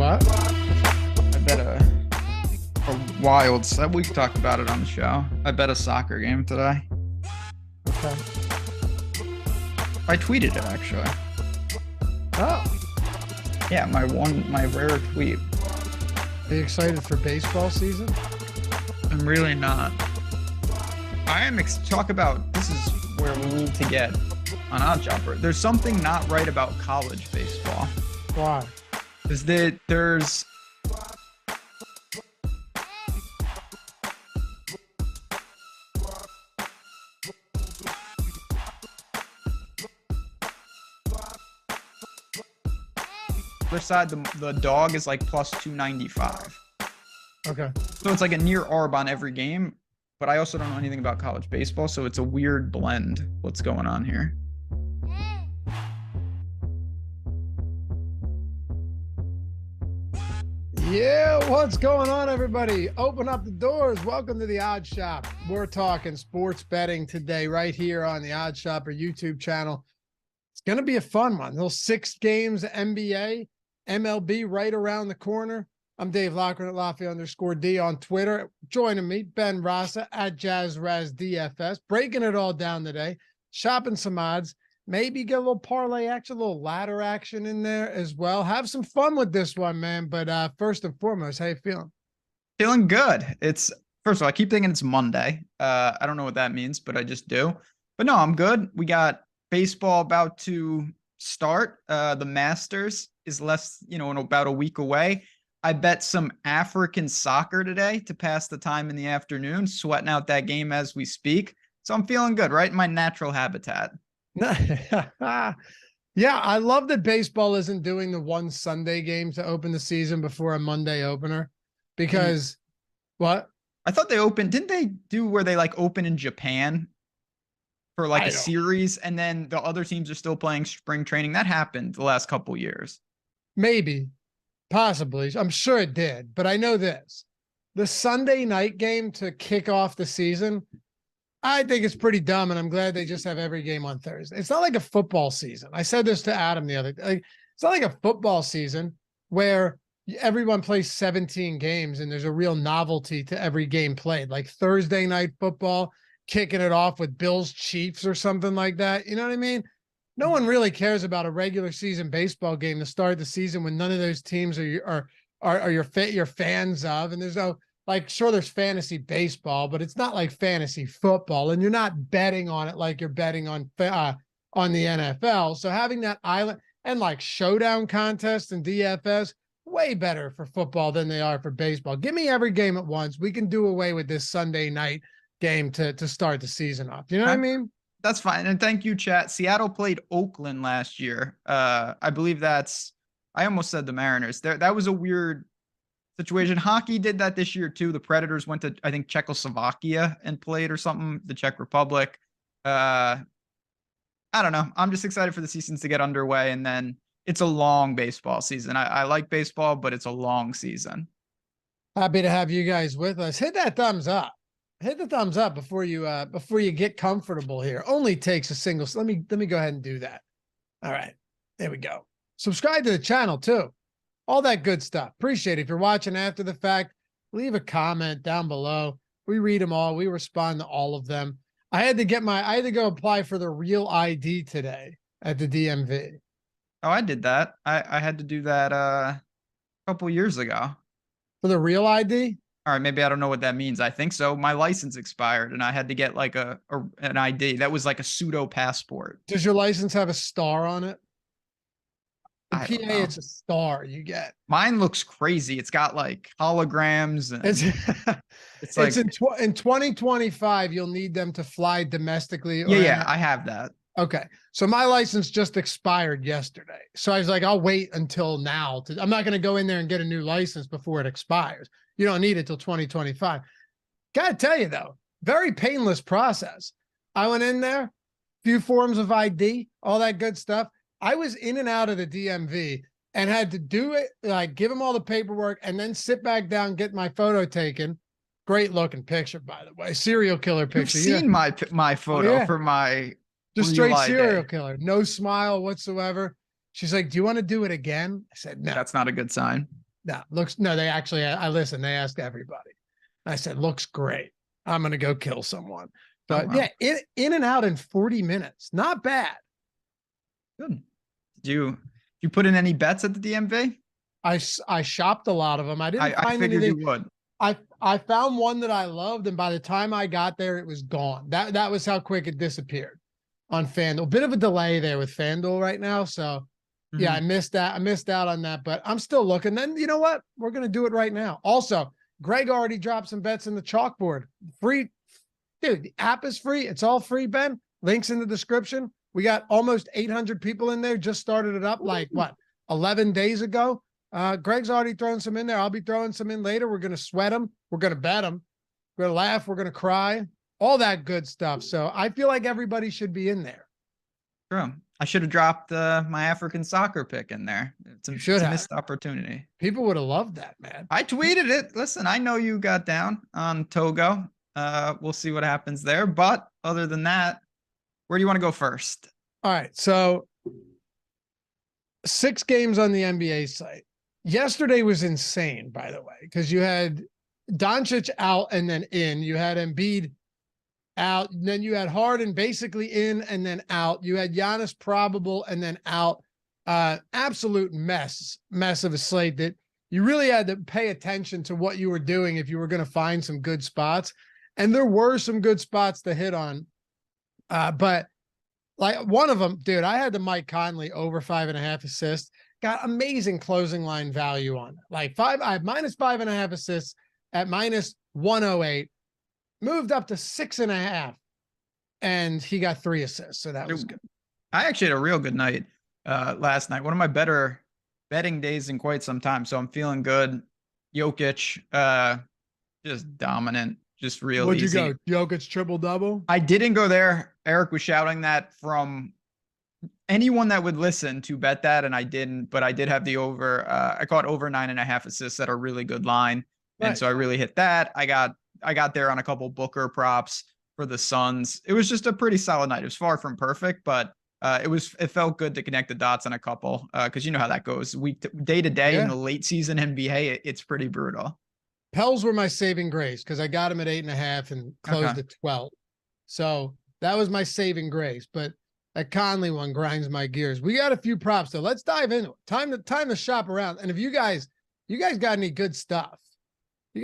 what? I bet a wild. We've talked about it on the show. I bet a soccer game today. Okay. I tweeted it actually. Oh, Yeah, my rare tweet. are you excited for baseball season? I'm really not. I am talk about this is where we need to get on OddsShopper. There's something not right about college baseball. Why? Is that there's other side, the dog is like plus 295. Okay. So it's like a near arb on every game, but I also don't know anything about college baseball, so it's a weird blend what's going on here. Yeah, what's going on, everybody? Open up the doors. Welcome to the Odd Shop. We're talking sports betting today right here on the OddsShopper YouTube channel. It's going to be a fun one. Those 6 games, NBA, MLB right around the corner. I'm Dave Loughran at Lafayette_D on Twitter. Joining me, Ben Rasa at JazzRazDFS. Breaking it all down today. Shopping some odds. Maybe get a little parlay action, a little ladder action in there as well. Have some fun with this one, man. But first and foremost, how you feeling? Feeling good. It's first of all, I keep thinking it's Monday. I don't know what that means, but I just do. But no, I'm good. We got baseball about to start. The Masters is in about a week away. I bet some African soccer today to pass the time in the afternoon, sweating out that game as we speak. So I'm feeling good, right in my natural habitat. Yeah, I love that baseball isn't doing the one Sunday game to open the season before a Monday opener. Because what? I thought they opened, didn't they do where they like open in Japan for like a series and then the other teams are still playing spring training? That happened the last couple years. Maybe, possibly. I'm sure it did, but I know this. The Sunday night game to kick off the season, I think it's pretty dumb, and I'm glad they just have every game on Thursday. It's not like a football season. I said this to Adam the other day. It's not like a football season where everyone plays 17 games and there's a real novelty to every game played. Like Thursday night football, kicking it off with Bills Chiefs or something like that. You know what I mean? No one really cares about a regular season baseball game to start the season when none of those teams are your fans of, and there's no. Like, sure, there's fantasy baseball, but it's not like fantasy football, and you're not betting on it like you're betting on the NFL. So having that island and like showdown contest and DFS, way better for football than they are for baseball. Give me every game at once. We can do away with this Sunday night game to start the season off. You know what I mean? That's fine. And thank you, chat. Seattle played Oakland last year. I believe I almost said the Mariners. That was a weird situation. Hockey did that this year too. The Predators went to, I think, Czechoslovakia and played or something, the Czech Republic. I don't know. I'm just excited for the seasons to get underway, and then it's a long baseball season. I like baseball, but it's a long season. Happy to have you guys with us. Hit that thumbs up. Hit the thumbs up before you get comfortable here. Only takes a single. Let me go ahead and do that. All right. There we go. Subscribe to the channel too. All that good stuff. Appreciate it. If you're watching after the fact, leave a comment down below. We read them all. We respond to all of them. I had to go apply for the real ID today at the DMV. Oh, I did that. I had to do that a couple years ago. For the real ID? All right, maybe I don't know what that means. I think so. My license expired and I had to get like an ID. That was like a pseudo passport. Does your license have a star on it? The PA, it's a star you get. Mine looks crazy. It's got like holograms. And it's like in 2025, you'll need them to fly domestically. Yeah, I have that. Okay. So my license just expired yesterday. So I was like, I'll wait until now. I'm not going to go in there and get a new license before it expires. You don't need it till 2025. Got to tell you though, very painless process. I went in there, few forms of ID, all that good stuff. I was in and out of the DMV and had to do it, like give them all the paperwork and then sit back down, get my photo taken. Great looking picture, by the way. Serial killer picture. You've seen my photo for my just straight serial killer. No smile whatsoever. She's like, do you want to do it again? I said, no. That's not a good sign. No, they actually, I listened, they asked everybody. I said, looks great. I'm going to go kill someone. Oh, But wow. yeah, in and out in 40 minutes. Not bad. Good. Did you put in any bets at the DMV? I shopped a lot of them. I didn't I find figured anything. you would. I found one that I loved, and by the time I got there, it was gone. That was how quick it disappeared on FanDuel. Bit of a delay there with FanDuel right now. So yeah, I missed that. I missed out on that, but I'm still looking. Then you know what? We're gonna do it right now. Also, Greg already dropped some bets in the chalkboard. Free, dude. The app is free. It's all free, Ben. Links in the description. We got almost 800 people in there. Just started it up like what, 11 days ago. Greg's already thrown some in there. I'll be throwing some in later. We're going to sweat them. We're going to bet them. We're going to laugh. We're going to cry. All that good stuff. So I feel like everybody should be in there. True. I should have dropped my African soccer pick in there. It's a missed opportunity. People would have loved that, man. I tweeted it. Listen, I know you got down on Togo. We'll see what happens there. But other than that, where do you want to go first? All right. So 6 games on the NBA site. Yesterday was insane, by the way, because you had Doncic out and then in. You had Embiid out, and then you had Harden basically in and then out. You had Giannis probable and then out. Absolute mess of a slate that you really had to pay attention to what you were doing if you were going to find some good spots. And there were some good spots to hit on. But like one of them, dude, I had the Mike Conley over 5.5 assists. Got amazing closing line value on it. Like I have -5.5 assists at -108, moved up to 6.5, and he got 3 assists. So that was good. I actually had a real good night last night. One of my better betting days in quite some time. So I'm feeling good. Jokic, just dominant, just real What'd easy. you go? Jokic triple double? I didn't go there. Eric was shouting that from anyone that would listen to bet that, and I didn't, but I did have the over. I caught over 9.5 assists at a really good line, and so I really hit that. I got there on a couple Booker props for the Suns. It was just a pretty solid night. It was far from perfect, but it felt good to connect the dots on a couple because you know how that goes day to day in the late season NBA. It's pretty brutal. Pels were my saving grace because I got him at 8.5 and closed at 12. So that was my saving grace. But that Conley one grinds my gears. We got a few props though. Let's dive into it. Time to shop around. And if you guys got any good stuff, you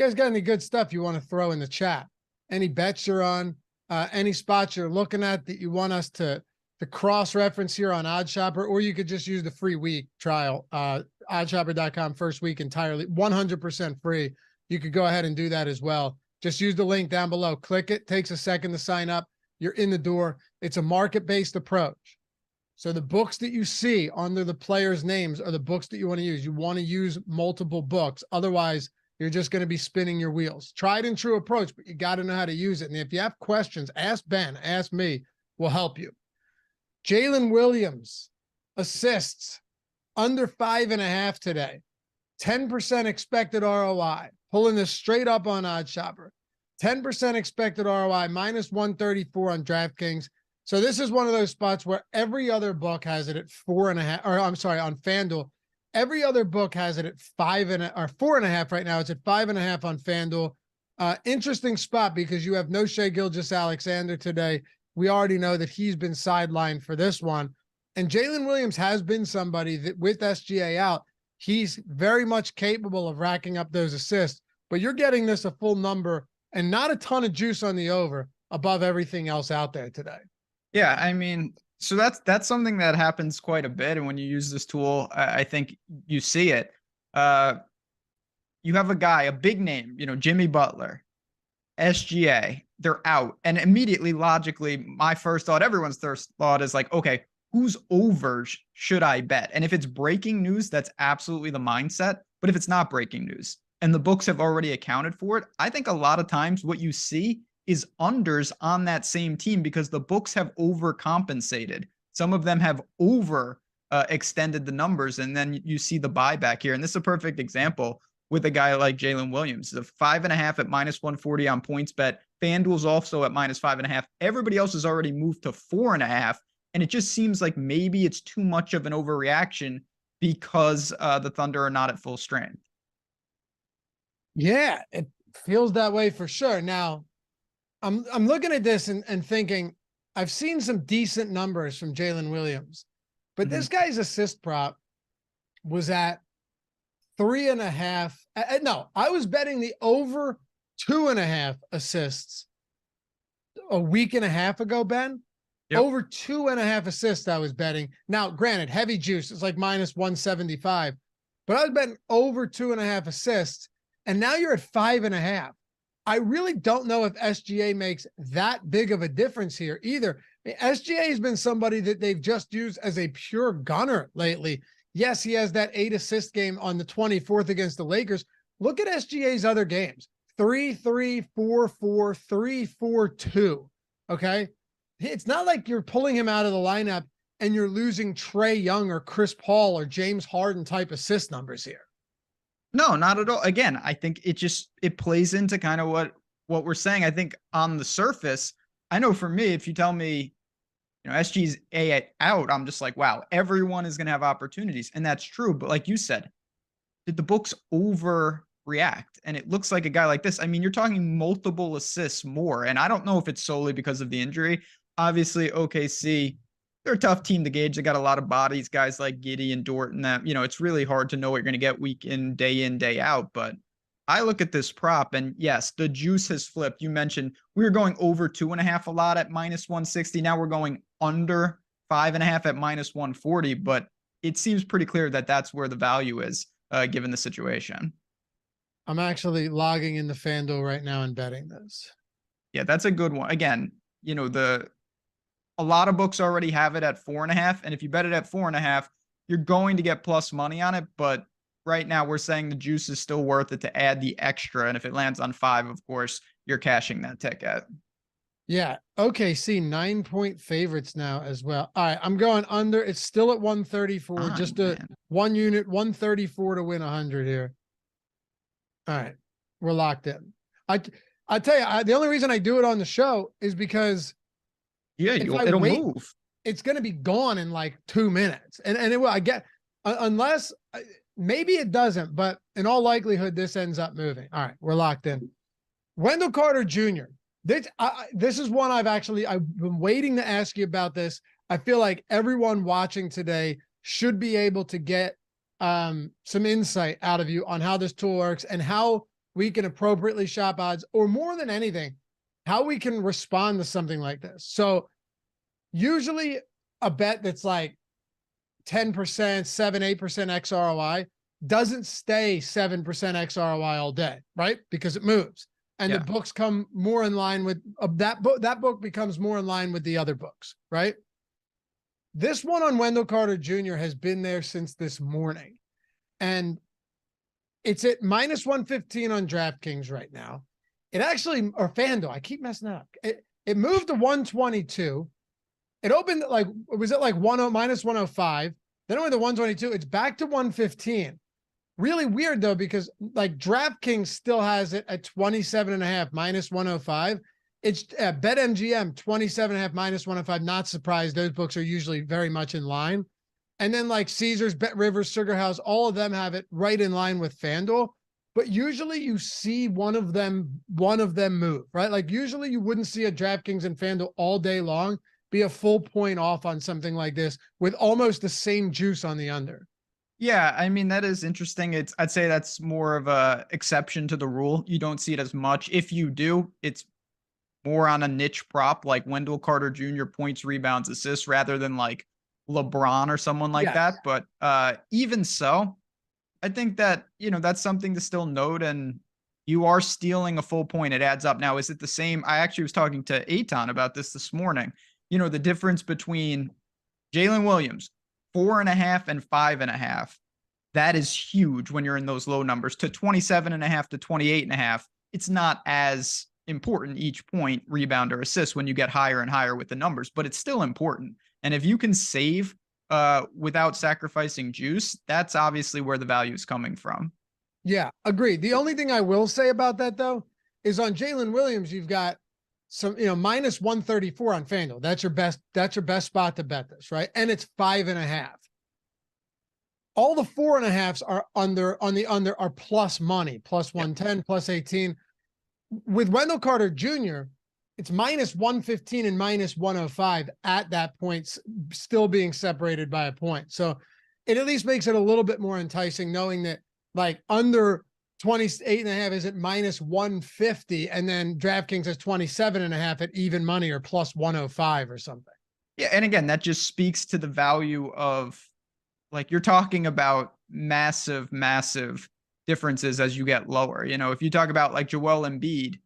want to throw in the chat, any bets you're on, any spots you're looking at that you want us to cross-reference here on OddsShopper, or you could just use the free week trial, OddsShopper.com, first week entirely, 100% free. You could go ahead and do that as well. Just use the link down below. Click it. Takes a second to sign up. You're in the door. It's a market-based approach. So the books that you see under the players' names are the books that you want to use. You want to use multiple books. Otherwise, you're just going to be spinning your wheels. Tried and true approach, but you got to know how to use it. And if you have questions, ask Ben, ask me. We'll help you. Jalen Williams assists under 5.5 today. 10% expected ROI. Pulling this straight up on OddsShopper. 10% expected ROI, -134 on DraftKings. So this is one of those spots where every other book has it at 4.5, or I'm sorry, on FanDuel. Every other book has it at 4.5 right now. It's at 5.5 on FanDuel. Interesting spot because you have no Shai Gilgeous-Alexander today. We already know that he's been sidelined for this one. And Jalen Williams has been somebody that with SGA out, he's very much capable of racking up those assists, but you're getting this a full number and not a ton of juice on the over above everything else out there today. Yeah, I mean, so that's something that happens quite a bit. And when you use this tool, I think you see it. You have a guy, a big name, Jimmy Butler, SGA, they're out. And immediately, logically, my first thought, everyone's first thought is like, okay, whose over should I bet? And if it's breaking news, that's absolutely the mindset. But if it's not breaking news and the books have already accounted for it, I think a lot of times what you see is unders on that same team because the books have overcompensated. Some of them have extended the numbers, and then you see the buyback here. And this is a perfect example with a guy like Jalen Williams. The 5.5 at -140 on PointsBet. FanDuel's also at -5.5. Everybody else has already moved to 4.5. And it just seems like maybe it's too much of an overreaction because the Thunder are not at full strength. Yeah, it feels that way for sure. Now, I'm looking at this and thinking, I've seen some decent numbers from Jalen Williams, but Mhm. this guy's assist prop was at 3.5. No, I was betting the over 2.5 assists a week and a half ago, Ben. Yep. Over 2.5 assists, I was betting. Now, granted, heavy juice is like minus 175, but I was betting over 2.5 assists, and now you're at 5.5. I really don't know if SGA makes that big of a difference here either. SGA has been somebody that they've just used as a pure gunner lately. Yes, he has that 8 assist game on the 24th against the Lakers. Look at SGA's other games. 3-3, 4-4, 3-4-2. Okay. It's not like you're pulling him out of the lineup and you're losing Trae Young or Chris Paul or James Harden type assist numbers here. No, not at all. Again, I think it plays into kind of what we're saying. I think on the surface, I know for me, if you tell me, SG's out, I'm just like, wow, everyone is going to have opportunities. And that's true. But like you said, did the books overreact? And it looks like a guy like this. I mean, you're talking multiple assists more. And I don't know if it's solely because of the injury. Obviously, OKC, they're a tough team to gauge. They got a lot of bodies, guys like Giddey and Dort, and that, it's really hard to know what you're going to get week in, day out. But I look at this prop, and yes, the juice has flipped. You mentioned we were going over 2.5 a lot at minus 160. Now we're going under 5.5 at minus 140. But it seems pretty clear that that's where the value is, given the situation. I'm actually logging in the FanDuel right now and betting this. Yeah, that's a good one. Again, a lot of books already have it at 4.5. And if you bet it at 4.5, you're going to get plus money on it. But right now we're saying the juice is still worth it to add the extra. And if it lands on 5, of course, you're cashing that ticket. Yeah. Okay. See, 9-point favorites now as well. All right. I'm going under. It's still at 134. Just a man. 1 unit, 134 to win 100 here. All right. We're locked in. I tell you, the only reason I do it on the show is because Yeah, it'll move. It's going to be gone in like 2 minutes. And it will, I get, unless maybe it doesn't, but in all likelihood, this ends up moving. All right. We're locked in. Wendell Carter Jr. This is one I've been waiting to ask you about this. I feel like everyone watching today should be able to get some insight out of you on how this tool works and how we can appropriately shop odds, or more than anything, how we can respond to something like this. So usually a bet that's like 10%, 7-8% XROI doesn't stay 7% XROI all day, right? Because it moves. And the books come more in line with that book. That book becomes more in line with the other books, right? This one on Wendell Carter Jr. has been there since this morning. And it's at minus 115 on DraftKings right now. It actually, or FanDuel, I keep messing up. It moved to 122. It opened like, was it like minus 105? Then it went to 122. It's back to 115. Really weird though, because like DraftKings still has it at 27.5 minus 105. It's at BetMGM 27.5 minus 105. Not surprised. Those books are usually very much in line. And then like Caesars, Bet Rivers, Sugar House, all of them have it right in line with FanDuel. But usually you see one of them move, right? Like usually you wouldn't see a DraftKings and FanDuel all day long be a full point off on something like this with almost the same juice on the under. Yeah, I mean, that is interesting. I'd say that's more of a exception to the rule. You don't see it as much. If you do, it's more on a niche prop like Wendell Carter Jr. points, rebounds, assists, rather than like LeBron or someone like that. But even so, I think that, that's something to still note. And you are stealing a full point. It adds up. Now, is it the same? I actually was talking to Eitan about this morning. The difference between Jalen Williams, 4.5 and 5.5. That is huge when you're in those low numbers. To 27.5 to 28.5, it's not as important each point, rebound or assist, when you get higher and higher with the numbers, but it's still important. And if you can save without sacrificing juice, that's obviously where the value is coming from. Yeah, agreed. The only thing I will say about that though is on Jalen Williams, you've got some, minus 134 on FanDuel. That's your best spot to bet this, right? And it's 5.5. All the 4.5s are under on the under are plus money, plus 110, plus 18. With Wendell Carter Jr., it's minus 115 and minus 105 at that point, still being separated by a point. So it at least makes it a little bit more enticing knowing that like under 28.5 is at minus 150, and then DraftKings has 27.5 at even money or plus 105 or something. Yeah, and again, that just speaks to the value of, like, you're talking about massive, massive differences as you get lower. You know, if you talk about like Joel Embiid,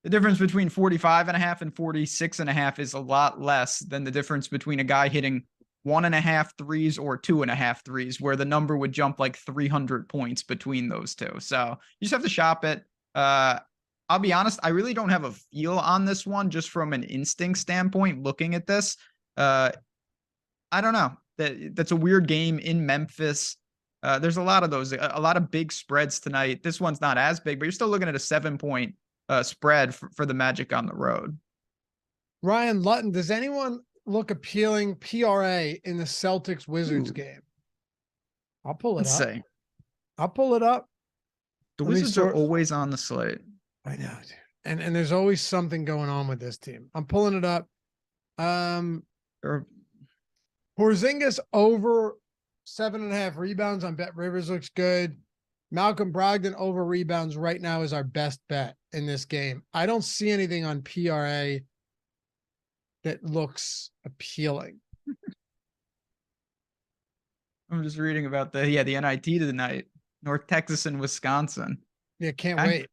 the difference between 45.5 and 46.5 is a lot less than the difference between a guy hitting 1.5 threes or 2.5 threes, where the number would jump like 300 points between those two. So you just have to shop it. I'll be honest, I really don't have a feel on this one just from an instinct standpoint looking at this. I don't know. That's a weird game in Memphis. There's a lot of those, a lot of big spreads tonight. This one's not as big, but you're still looking at a 7-point spread for the Magic on the road. Ryan Lutton, does anyone look appealing PRA in the Celtics Wizards game? I'll pull it Let's up. see. I'll pull it up. The Wizards are always on the slate. I know, dude. And there's always something going on with this team. I'm pulling it up. Porzingis over 7.5 rebounds on Bet Rivers looks good. Malcolm Brogdon over rebounds right now is our best bet in this game. I don't see anything on PRA that looks appealing. I'm just reading about the NIT tonight, North Texas and Wisconsin. Yeah, can't wait.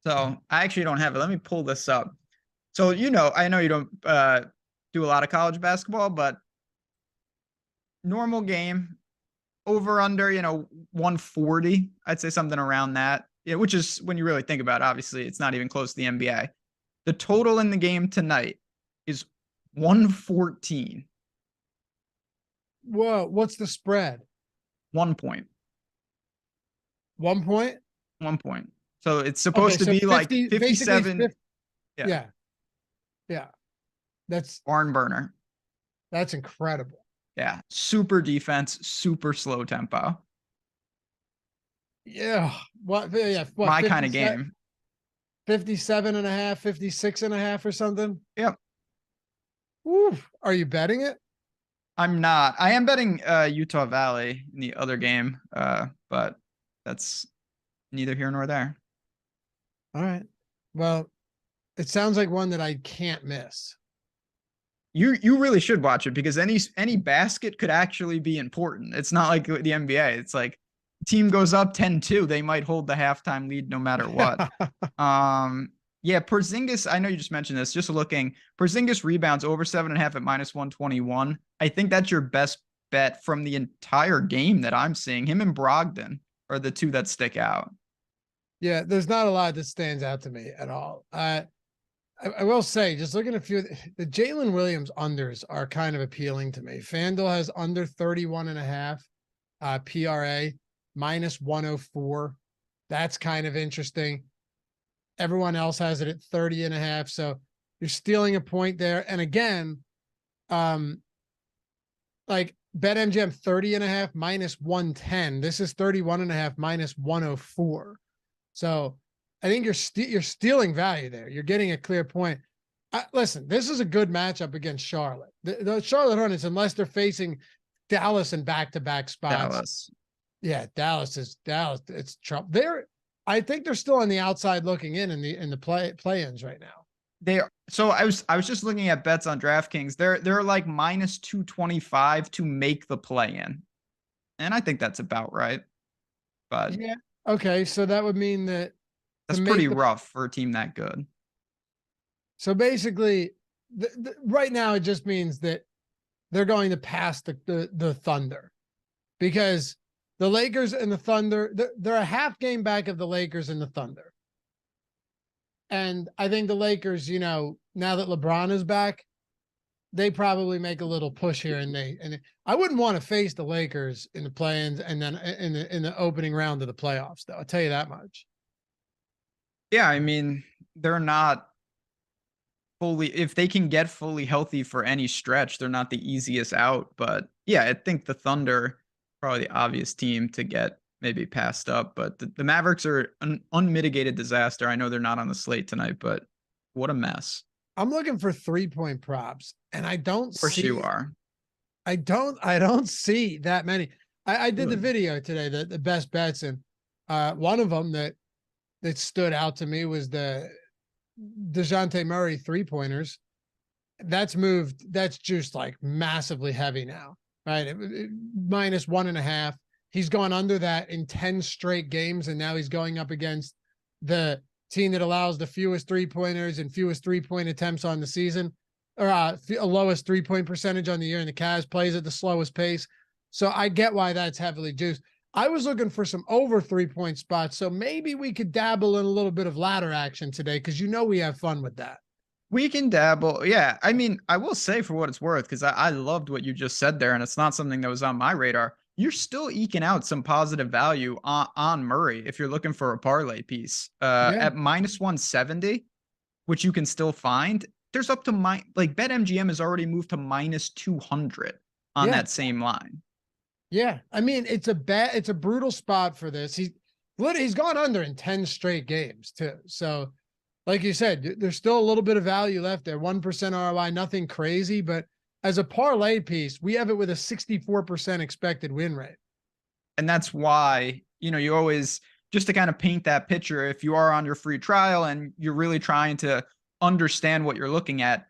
So I actually don't have it. Let me pull this up. So, I know you don't do a lot of college basketball, but normal game, over under, 140. I'd say something around that. Yeah, which is, when you really think about it, obviously it's not even close to the NBA. The total in the game tonight is 114. Whoa, what's the spread? 1 point. 1 point? 1 point. So it's supposed to be 50, like 57. 50, yeah. That's barn burner. That's incredible. Yeah. Super defense, super slow tempo. Yeah. What my kind of game. 57.5, 56.5 or something. Yep. Ooh, are you betting it? I'm not. I am betting Utah Valley in the other game, but that's neither here nor there. All right. Well, it sounds like one that I can't miss. You really should watch it, because any basket could actually be important. It's not like the NBA. It's like team goes up 10-2, they might hold the halftime lead no matter what. Yeah, Porzingis, I know you just mentioned this, just looking, Porzingis rebounds over 7.5 at minus 121. I think that's your best bet from the entire game that I'm seeing. Him and Brogdon are the two that stick out. Yeah, there's not a lot that stands out to me at all. I will say, just looking at a few, the Jalen Williams unders are kind of appealing to me. FanDuel has under 31.5 PRA, minus 104. That's kind of interesting. Everyone else has it at 30.5. So you're stealing a point there. And again, like BetMGM 30.5 minus 110. This is 31.5 minus 104. So I think you're stealing value there. You're getting a clear point. Listen, this is a good matchup against Charlotte. The Charlotte Hornets, unless they're facing Dallas in back-to-back spots. Dallas. Yeah, Dallas. It's trouble. I think they're still on the outside looking in the play-ins right now. They are. So I was just looking at bets on DraftKings. They're like minus 225 to make the play-in, and I think that's about right. But yeah, okay, so that would mean that that's pretty rough for a team that good. So basically, right now it just means that they're going to pass the Thunder, because the Lakers and the Thunder, they're a half game back of the Lakers and the Thunder. And I think the Lakers, now that LeBron is back, they probably make a little push here, and I wouldn't want to face the Lakers in the play-ins and then in the opening round of the playoffs, though. I'll tell you that much. Yeah, I mean, they're not if they can get fully healthy for any stretch, they're not the easiest out. But yeah, I think the Thunder probably the obvious team to get maybe passed up. But the Mavericks are an unmitigated disaster. I know they're not on the slate tonight, but what a mess. I'm looking for 3-point props, and I don't Of course you see. are. I don't see that many. I did the Good. video today, the best bets, and one of them that stood out to me was the DeJounte Murray 3-pointers. That's moved. That's juiced like massively heavy now, right? Minus 1.5. He's gone under that in 10 straight games, and now he's going up against the team that allows the fewest 3-pointers and fewest 3-point attempts on the season, or lowest 3-point percentage on the year. And the Cavs plays at the slowest pace. So I get why that's heavily juiced. I was looking for some over 3-point spots. So maybe we could dabble in a little bit of ladder action today, because we have fun with that. We can dabble. Yeah. I mean, I will say for what it's worth, because I loved what you just said there, and it's not something that was on my radar. You're still eking out some positive value on Murray if you're looking for a parlay piece. At minus 170, which you can still find, there's up to BetMGM has already moved to minus 200 on that same line. Yeah. I mean, it's a brutal spot for this. He's gone under in 10 straight games too. So like you said, there's still a little bit of value left there. 1% ROI, nothing crazy, but as a parlay piece, we have it with a 64% expected win rate. And that's why, you always, just to kind of paint that picture, if you are on your free trial and you're really trying to understand what you're looking at,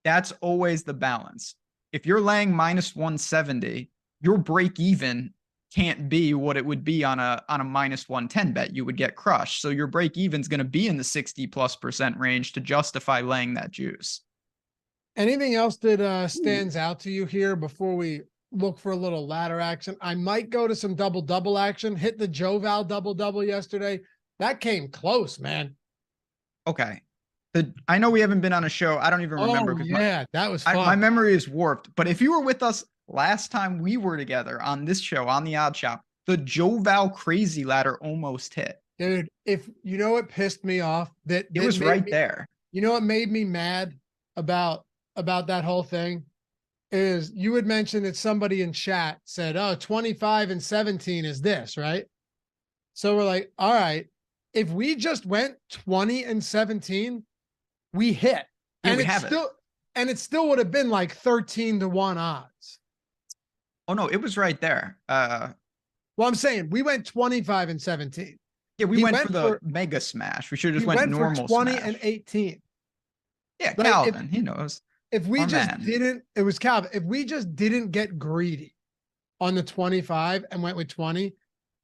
that's always the balance. If you're laying minus 170, your break even can't be what it would be on a minus 110 bet. You would get crushed. So your break even is going to be in the 60+% range to justify laying that juice. Anything else that stands out to you here before we look for a little ladder action? I might go to some double action. Hit the Joval double yesterday. That came close, man. Okay. I know we haven't been on a show. I don't even remember. That was fun. My memory is warped. But if you were with us last time we were together on this show, on the Odd Shop, the Joval crazy ladder almost hit. Dude, if you know what pissed me off, that it was right there. You know what made me mad about that whole thing is you had mentioned that somebody in chat said, oh, 25 and 17 is this, right? So we're like, all right, if we just went 20 and 17, we hit. Yeah, and it still would have been like 13-1 odds. Oh no, it was right there. Well, I'm saying we went 25 and 17. Yeah, we went for the mega smash. We should have just went normal 20 smash. and 18. Yeah, like Calvin, he knows. If we it was Calvin. If we just didn't get greedy on the 25 and went with 20,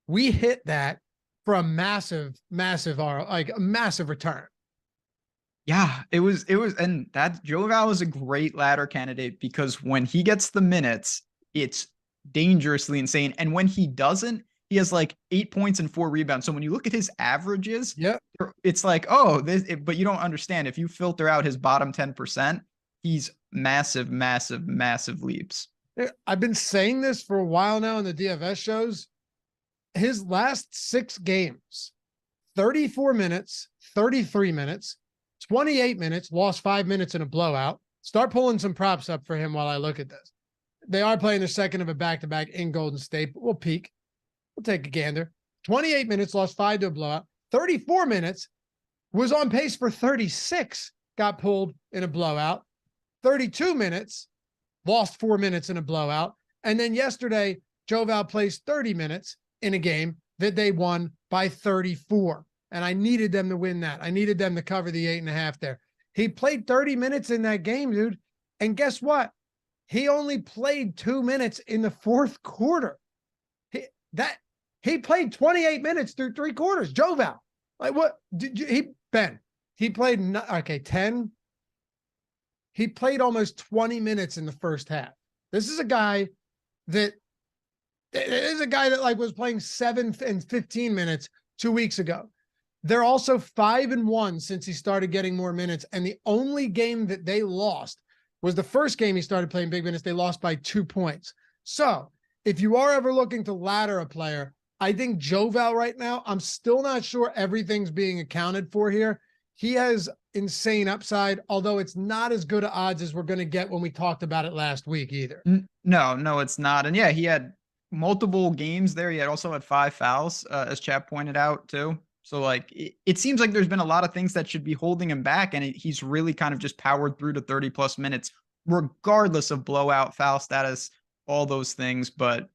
we hit that for a massive return. Yeah, it was, and that Joval is a great ladder candidate because when he gets the minutes, it's dangerously insane. And when he doesn't, he has like 8 points and 4 rebounds. So when you look at his averages, it's like, but you don't understand. If you filter out his bottom 10%, he's massive leaps. I've been saying this for a while now in the DFS shows. His last 6 games, 34 minutes, 33 minutes, 28 minutes, lost 5 minutes in a blowout. Start pulling some props up for him while I look at this. They are playing their second of a back-to-back in Golden State, but we'll peek. We'll take a gander. 28 minutes, lost 5 to a blowout. 34 minutes, was on pace for 36, got pulled in a blowout. 32 minutes, lost 4 minutes in a blowout. And then yesterday, Joval plays 30 minutes in a game that they won by 34. And I needed them to win that. I needed them to cover the 8.5 there. He played 30 minutes in that game, dude. And guess what? He only played 2 minutes in the fourth quarter. He played 28 minutes through 3 quarters. Joval. Like what? He played 10. He played almost 20 minutes in the first half. This is a guy that like was playing 7 and 15 minutes 2 weeks ago. They're also 5-1 since he started getting more minutes. And the only game that they lost was the first game he started playing big minutes. They lost by 2 points. So if you are ever looking to ladder a player, I think Joval right now, I'm still not sure everything's being accounted for here. he has insane upside, although it's not as good odds as we're going to get when we talked about it last week either. No, it's not. And yeah, he had multiple games there. He had also had 5 fouls, as Chap pointed out too. So like, it seems like there's been a lot of things that should be holding him back, and he's really kind of just powered through to 30 plus minutes, regardless of blowout, foul status, all those things. But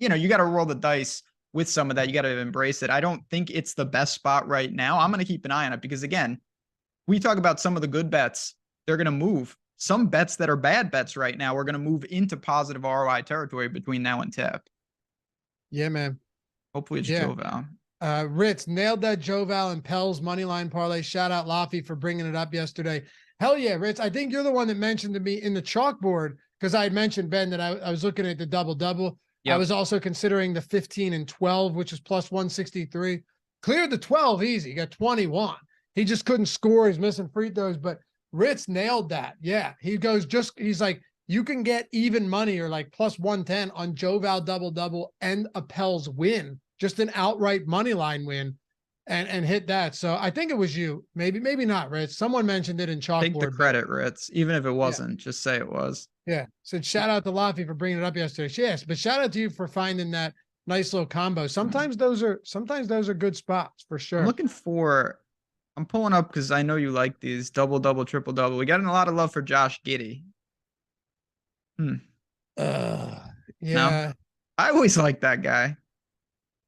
you know, you got to roll the dice with some of that. You got to embrace it. I don't think it's the best spot right now. I'm going to keep an eye on it because, again, we talk about some of the good bets. They're going to move. Some bets that are bad bets right now are going to move into positive ROI territory between now and tip. Yeah, man. Hopefully it's Joval. Ritz nailed that Joval and Pell's moneyline parlay. Shout out Laffy for bringing it up yesterday. Hell yeah, Ritz. I think you're the one that mentioned to me in the chalkboard, because I had mentioned, Ben, that I was looking at the double-double. Yep. I was also considering the 15 and 12, which is plus 163. Cleared the 12 easy. He got 21. He just couldn't score. He's missing free throws, but Ritz nailed that. Yeah. He's like, you can get even money or like plus 110 on Joval double-double and a Pell's win, just an outright money line win, and hit that. So I think it was you. Maybe not, Ritz. Someone mentioned it in chalkboard. Take the credit, Ritz. Even if it wasn't, just say it was. Yeah. So shout out to Laffy for bringing it up yesterday. Yes, but shout out to you for finding that nice little combo. Sometimes those are good spots for sure. I'm pulling up because I know you like these double-double, triple-double. We got a lot of love for Josh Giddey. Yeah. No? I always like that guy.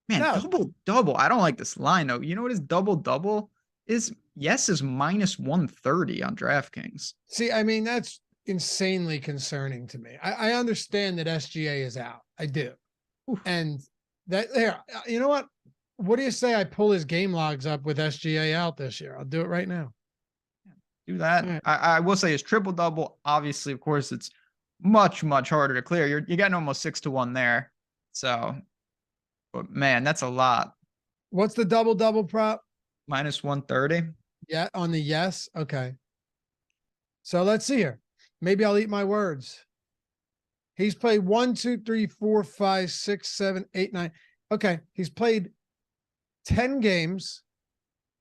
Man, double-double. I don't like this line though. You know what his double-double is? Yes, is minus 130 on DraftKings. See, I mean, that's insanely concerning to me. I understand that SGA is out. I do. Oof. And that there, you know what? What do you say I pull his game logs up with SGA out this year? I'll do it right now. Do that. Right. I will say his triple-double, obviously, of course, it's much, much harder to clear. You're getting almost 6-1 there. So, but man, that's a lot. What's the double-double prop? Minus 130. Yeah, on the yes. Okay. So let's see here. Maybe I'll eat my words. He's played 1, 2, 3, 4, 5, 6, 7, 8, 9. Okay. He's played 10 games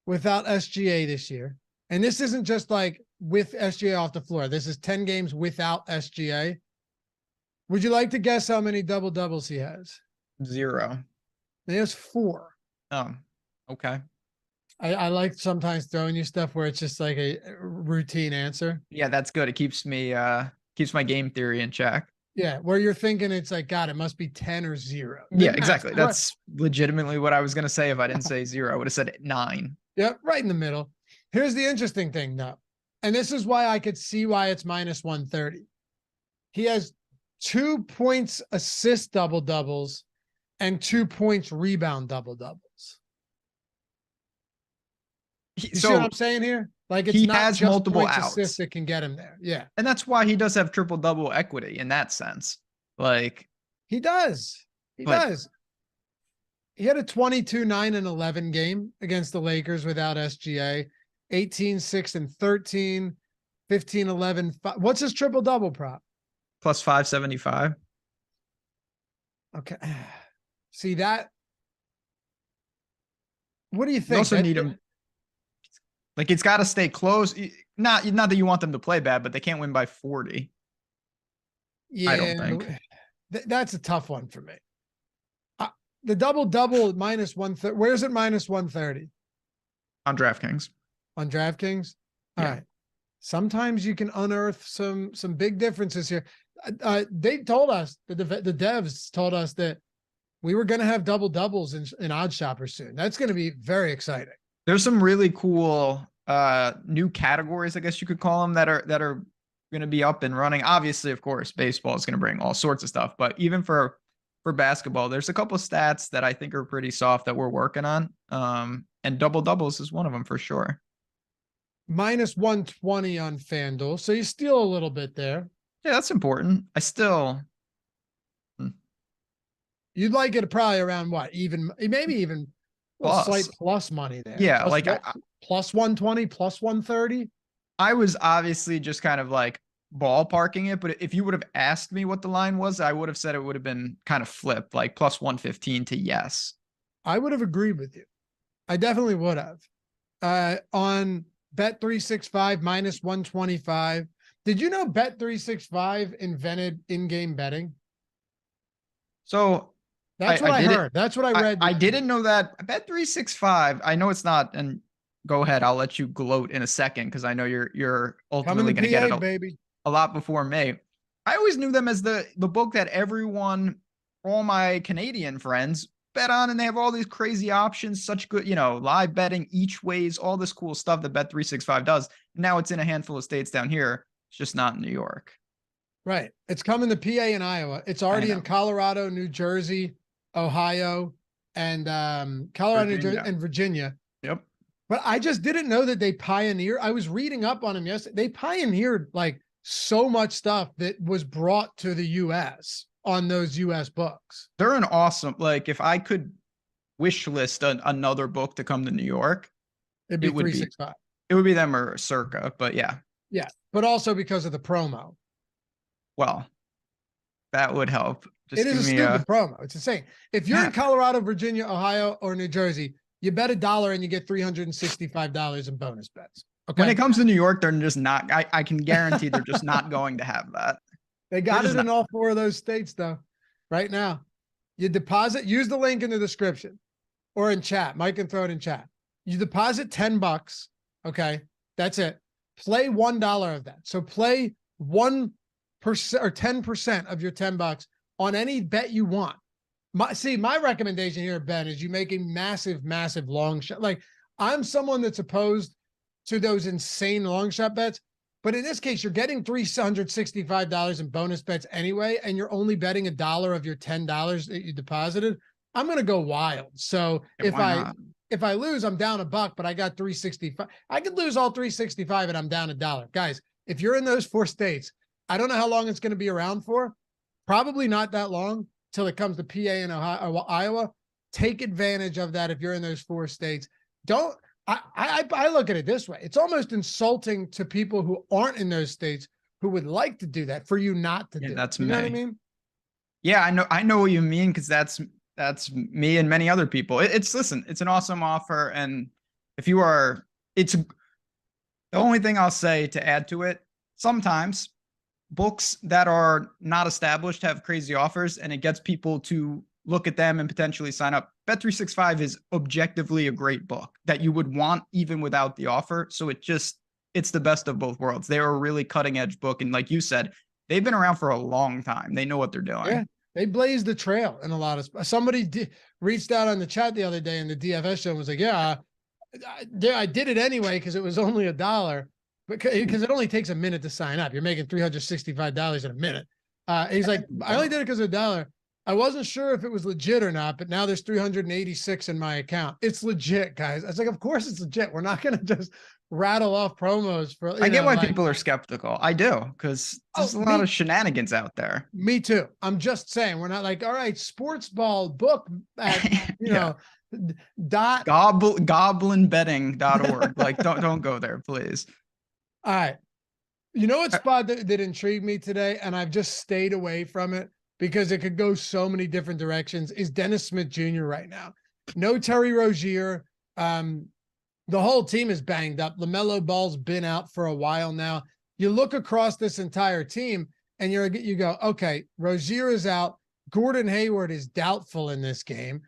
without SGA this year. And this isn't just like with SGA off the floor. This is 10 games without SGA. Would you like to guess how many double-doubles he has? 0. He has 4. Oh, okay. I like sometimes throwing you stuff where it's just like a routine answer. Yeah, that's good. It keeps my game theory in check. Yeah, where you're thinking it's like, God, it must be 10 or 0. Yeah, exactly. That's legitimately what I was going to say if I didn't say 0. I would have said 9. Yep, right in the middle. Here's the interesting thing, though. And this is why I could see why it's minus 130. He has 2 points assist double-doubles and 2 points rebound double-doubles. You see what I'm saying here? Like, it's not just multiple assists that can get him there. Yeah. And that's why he does have triple-double equity in that sense. Like, he does. He does. He had a 22, 9, and 11 game against the Lakers without SGA. 18, 6, and 13. 15, 11, 5. What's his triple-double prop? Plus 575. Okay. See that? What do you think? You also need him. Like, it's got to stay close. Not that you want them to play bad, but they can't win by 40. Yeah, I don't think. That's a tough one for me. The double-double minus 130. Where's it minus 130? On DraftKings. On DraftKings? All right. Sometimes you can unearth some big differences here. They told us, the devs told us that we were going to have double-doubles in OddsShopper soon. That's going to be very exciting. There's some really cool new categories, I guess you could call them, that are going to be up and running. Obviously, of course, baseball is going to bring all sorts of stuff, but even for basketball, there's a couple of stats that I think are pretty soft that we're working on. And double-doubles is one of them for sure. Minus 120 on FanDuel, so you steal a little bit there. Yeah, that's important. You'd like it probably around what? Maybe even a slight plus money there. Yeah, plus, like plus 120, plus 130. I was obviously just kind of like ballparking it, but if you would have asked me what the line was, I would have said it would have been kind of flipped, like plus 115 to yes. I would have agreed with you. I definitely would have. on Bet365 minus 125. Did you know Bet365 invented in-game betting? So That's what I heard. That's what I read. I didn't know that. Bet365. I know it's not. And go ahead. I'll let you gloat in a second because I know you're ultimately going to get it baby. A lot before me. I always knew them as the book that everyone, all my Canadian friends, bet on, and they have all these crazy options, such good, live betting each ways, all this cool stuff that Bet365 does. Now it's in a handful of states down here. It's just not in New York. Right. It's coming to PA and Iowa. It's already in Colorado, New Jersey, Ohio, and Colorado, New Jersey, and Virginia. Yep. But I just didn't know that they pioneered. I was reading up on them yesterday. They pioneered like so much stuff that was brought to the US on those US books. They're an awesome, like if I could wish list another book to come to New York, it would be 365. It would be them or Circa, but yeah. Yeah. But also because of the promo. Well, that would help. It is a stupid promo. It's insane. If you're in Colorado, Virginia, Ohio, or New Jersey, you bet $1 and you get $365 in bonus bets. Okay. When it comes to New York, they're just not. I can guarantee they're just not going to have that. They got it in all 4 of those states, though. Right now, you deposit. Use the link in the description or in chat. Mike can throw it in chat. You deposit $10. Okay, that's it. Play $1 of that. So play 1% or 10% of your $10 on any bet you want. My recommendation here, Ben, is you make a massive, massive long shot. Like, I'm someone that's opposed to those insane long shot bets, but in this case, you're getting $365 in bonus bets anyway, and you're only betting $1 of your $10 that you deposited. I'm going to go wild. So if I lose, I'm down $1, but I got 365. I could lose all 365 and I'm down $1. Guys, if you're in those 4 states, I don't know how long it's going to be around for. Probably not that long till it comes to PA and Ohio, Iowa. Take advantage of that if you're in those 4 states. I look at it this way. It's almost insulting to people who aren't in those states who would like to do that for you not to do. That's me. You know what I mean? Yeah, I know what you mean, because that's me and many other people. It's an awesome offer, and if you are, the only thing I'll say to add to it, sometimes books that are not established have crazy offers, and it gets people to look at them and potentially sign up. Bet365 is objectively a great book that you would want even without the offer. So it's the best of both worlds. They're a really cutting edge book. And like you said, they've been around for a long time. They know what they're doing. Yeah, they blazed the trail in a lot of somebody reached out on the chat the other day in the DFS show and was like, yeah, I did it anyway because it was only $1. Because it only takes a minute to sign up. You're making $365 in a minute. He's like, I only did it because of $1. I wasn't sure if it was legit or not, but now there's 386 in my account. It's legit, guys. I was like, of course it's legit. We're not going to just rattle off promos for. I get why people are skeptical. I do, because there's a lot of shenanigans out there. Me too. I'm just saying, we're not like, all right, sports ball book at, goblinbetting.org. Like, don't go there, please. All right. You know what spot that intrigued me today, and I've just stayed away from it because it could go so many different directions, is Dennis Smith Jr. right now. No Terry Rozier. The whole team is banged up. LaMelo Ball's been out for a while now. You look across this entire team and you go, okay, Rozier is out. Gordon Hayward is doubtful in this game.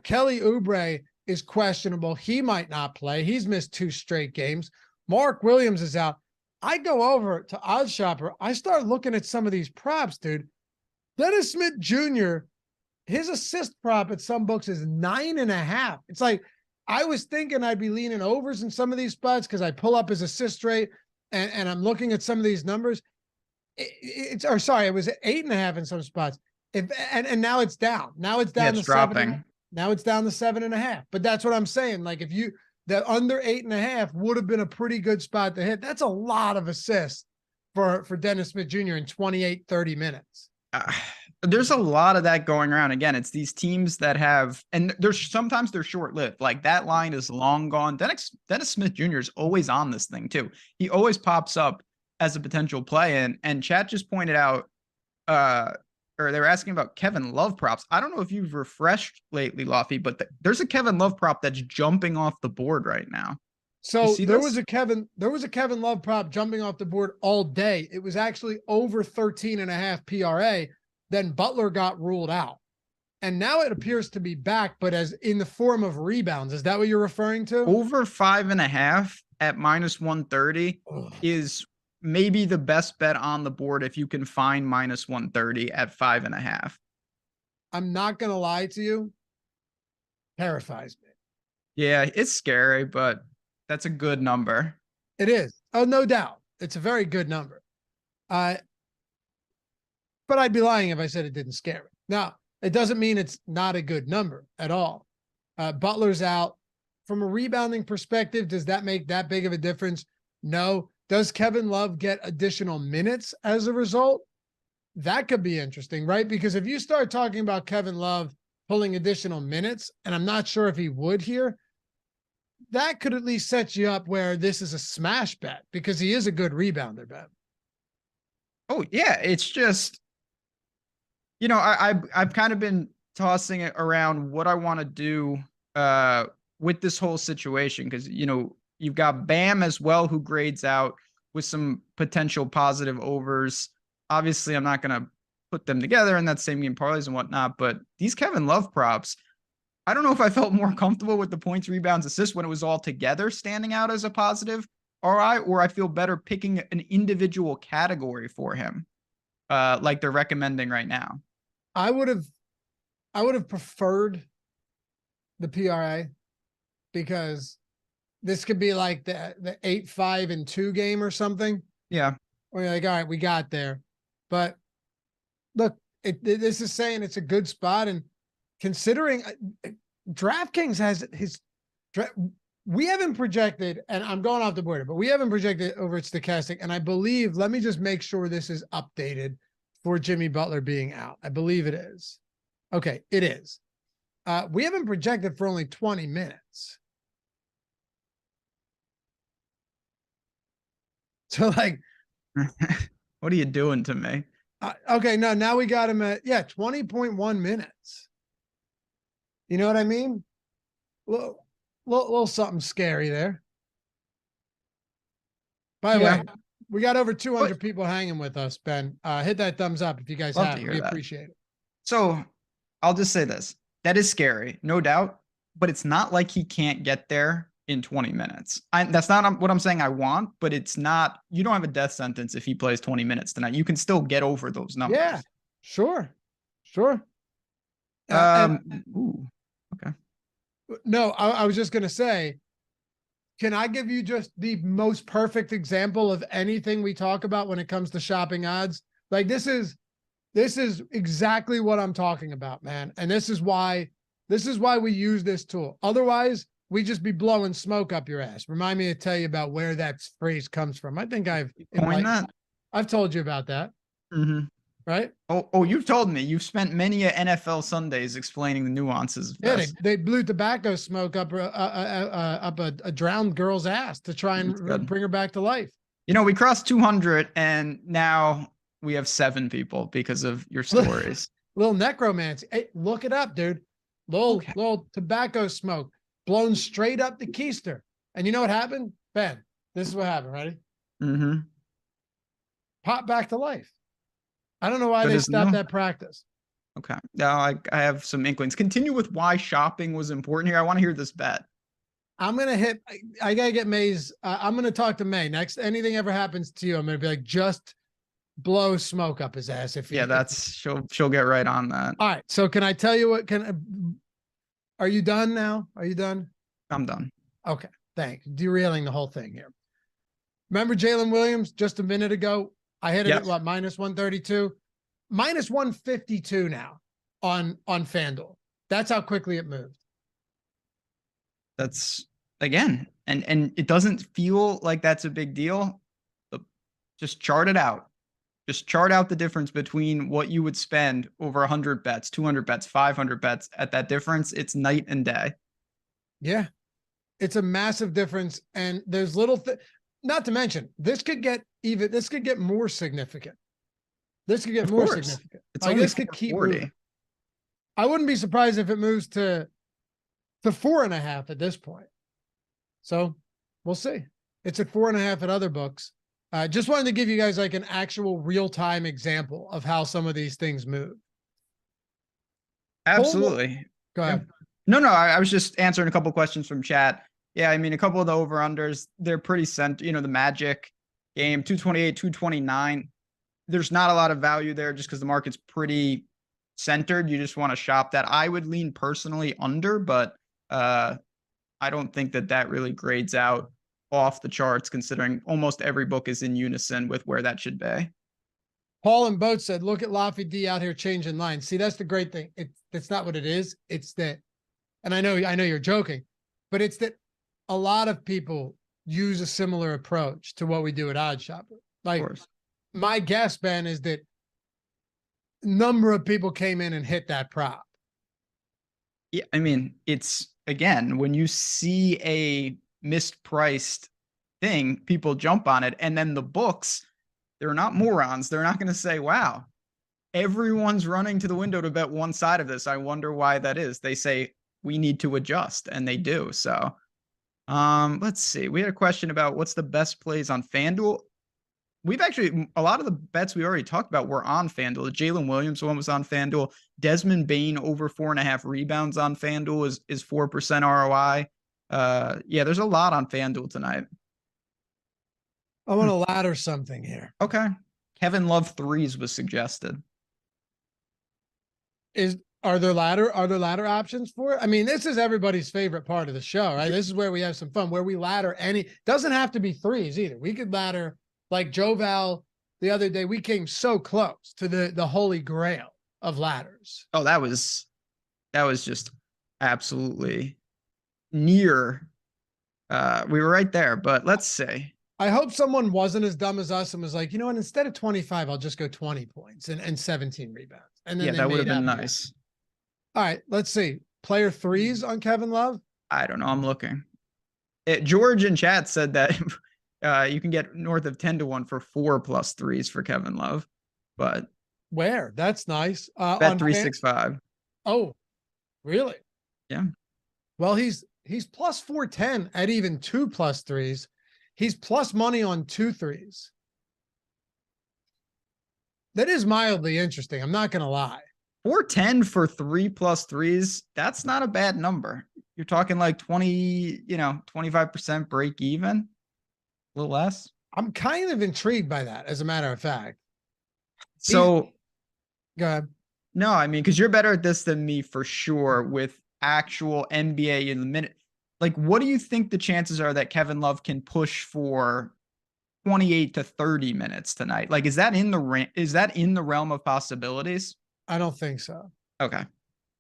Kelly Oubre is questionable. He might not play. He's missed 2 straight games. Mark Williams is out. I go over to OddsShopper. I start looking at some of these props, dude. Dennis Smith Jr., his assist prop at some books is 9.5. It's like, I was thinking I'd be leaning overs in some of these spots because I pull up his assist rate and I'm looking at some of these numbers. It was 8.5 in some spots. And now it's down. Now it's down to dropping. 7. Now it's down to 7.5. But that's what I'm saying. Like, if that under 8.5 would have been a pretty good spot to hit. That's a lot of assists for Dennis Smith Jr. in 28, 30 minutes. There's a lot of that going around. Again, it's these teams that have, and sometimes they're short-lived. Like, that line is long gone. Dennis Smith Jr. is always on this thing too. He always pops up as a potential play. And chat just pointed out, or they were asking about Kevin Love props. I don't know if you've refreshed lately, Luffy, but there's a Kevin Love prop that's jumping off the board right now. So see there this? was a Kevin Love prop jumping off the board all day. It was actually over 13.5 PRA. Then Butler got ruled out. And now it appears to be back, but as in the form of rebounds. Is that what you're referring to? Over 5.5 at minus 130 Ugh. is maybe the best bet on the board if you can find minus 130 at 5.5. I'm not going to lie to you. Terrifies me. Yeah, it's scary, but that's a good number. It is. Oh, no doubt. It's a very good number. But I'd be lying if I said it didn't scare me. Now, it doesn't mean it's not a good number at all. Butler's out. From a rebounding perspective, does that make that big of a difference? No. Does Kevin Love get additional minutes as a result? That could be interesting, right? Because if you start talking about Kevin Love pulling additional minutes, and I'm not sure if he would here, that could at least set you up where this is a smash bet because he is a good rebounder, Ben. Oh, yeah. It's just, you know, I've kind of been tossing it around what I want to do with this whole situation because, you know, you've got Bam as well who grades out with some potential positive overs. Obviously, I'm not going to put them together in that same game parlays and whatnot, but these Kevin Love props, I don't know if I felt more comfortable with the points, rebounds, assists when it was all together standing out as a positive RI, or I feel better picking an individual category for him, like they're recommending right now. I would have preferred the PRA because this could be like the 8-5-2 game or something. Yeah. Where you're like, all right, we got there. But look, this is saying it's a good spot. And considering DraftKings has we haven't projected, and I'm going off the board, but we haven't projected over at Stochastic. And I believe, let me just make sure this is updated for Jimmy Butler being out. I believe it is. Okay, it is. We haven't projected for only 20 minutes. So like, what are you doing to me? Okay, no, now we got him at 20.1 minutes. You know what I mean? Little something scary there. By the way, we got over 200 people hanging with us, Ben. Hit that thumbs up if you guys have. We appreciate it. So I'll just say this. That is scary, no doubt, but it's not like he can't get there in 20 minutes. That's not what I'm saying I want, but it's not, you don't have a death sentence if he plays 20 minutes tonight. You can still get over those numbers. Yeah, sure. Ooh, okay. No, I was just going to say, can I give you just the most perfect example of anything we talk about when it comes to shopping odds? Like this is exactly what I'm talking about, man. And this is why we use this tool. Otherwise, we just be blowing smoke up your ass. Remind me to tell you about where that phrase comes from. I think I've told you about that. Mm-hmm. Right? Oh, you've told me. You've spent many NFL Sundays explaining the nuances of this. They blew tobacco smoke up a drowned girl's ass to try and bring her back to life. You know, we crossed 200 and now we have 7 people because of your stories. Little necromancy. Hey, look it up, dude. Little tobacco smoke blown straight up the keister. And you know what happened? Ben, this is what happened. Ready? Mm-hmm. Pop back to life. I don't know why they stopped that practice. Okay. Now I have some inklings. Continue with why shopping was important here. I want to hear this bet. I'm going to hit, I got to get May's. I'm going to talk to May next. Anything ever happens to you, I'm going to be like, just blow smoke up his ass. She'll get right on that. All right. So can I tell you are you done now? Are you done? I'm done. Okay. Thanks. Derailing the whole thing here. Remember Jalen Williams just a minute ago? I hit it at what, minus 132, minus 152 now on FanDuel. That's how quickly it moved. That's again, and it doesn't feel like that's a big deal. Just chart it out. Just chart out the difference between what you would spend over 100 bets, 200 bets, 500 bets at that difference. It's night and day. Yeah, it's a massive difference. And there's little not to mention, this could get more significant. This could get more significant. It's like only this could keep moving. I wouldn't be surprised if it moves to 4.5 at this point. So We'll see. It's at 4.5 at other books. Just wanted to give you guys like an actual real-time example of how some of these things move. Absolutely. Go ahead. No, I was just answering a couple questions from chat. Yeah, I mean, a couple of the over-unders, they're pretty sent. The Magic game, 228, 229. There's not a lot of value there just because the market's pretty centered. You just want to shop that. I would lean personally under, but I don't think that really grades out off the charts considering almost every book is in unison with where that should be. Paul and Boat said, look at Laffy D out here changing lines. See, that's the great thing. It's not what it is. It's that, and I know you're joking, but it's that a lot of people use a similar approach to what we do at OddsShopper. Like, my guess, Ben, is that number of people came in and hit that prop. Yeah, I mean, it's, again, when you see a mispriced thing, people jump on it, and then the books, they're not morons. They're not going to say, wow, everyone's running to the window to bet one side of this. I wonder why that is. They say, we need to adjust, and they do. So let's see. We had a question about what's the best plays on FanDuel. We've actually, a lot of the bets we already talked about were on FanDuel. The Jalen Williams one was on FanDuel. Desmond Bane over 4.5 rebounds on FanDuel is 4% ROI. Yeah, there's a lot on FanDuel tonight. I want to ladder something here. Okay. Kevin Love threes was suggested. Are there ladder options for it? I mean, this is everybody's favorite part of the show, right? This is where we have some fun, where we ladder doesn't have to be threes either. We could ladder like Joe Val the other day. We came so close to the holy grail of ladders. Oh, that was just absolutely near. We were right there, but let's see. I hope someone wasn't as dumb as us and was like, you know what, instead of 25, I'll just go 20 points and 17 rebounds. And then that would have been nice. All right, let's see. Player threes on Kevin Love? I don't know. I'm looking. George in chat said that you can get north of 10-1 for 4+ threes for Kevin Love. But where? That's nice. Bet 365. Oh, really? Yeah. Well, he's plus 410 at even 2+ threes. He's plus money on 2 threes. That is mildly interesting. I'm not going to lie. 410 for 3+ threes. That's not a bad number. You're talking like 25% break even, a little less. I'm kind of intrigued by that, as a matter of fact. So go ahead. No, I mean, because you're better at this than me for sure with actual NBA in the minute. Like, what do you think the chances are that Kevin Love can push for 28 to 30 minutes tonight? Like, is that in the realm of possibilities? I don't think so. Okay.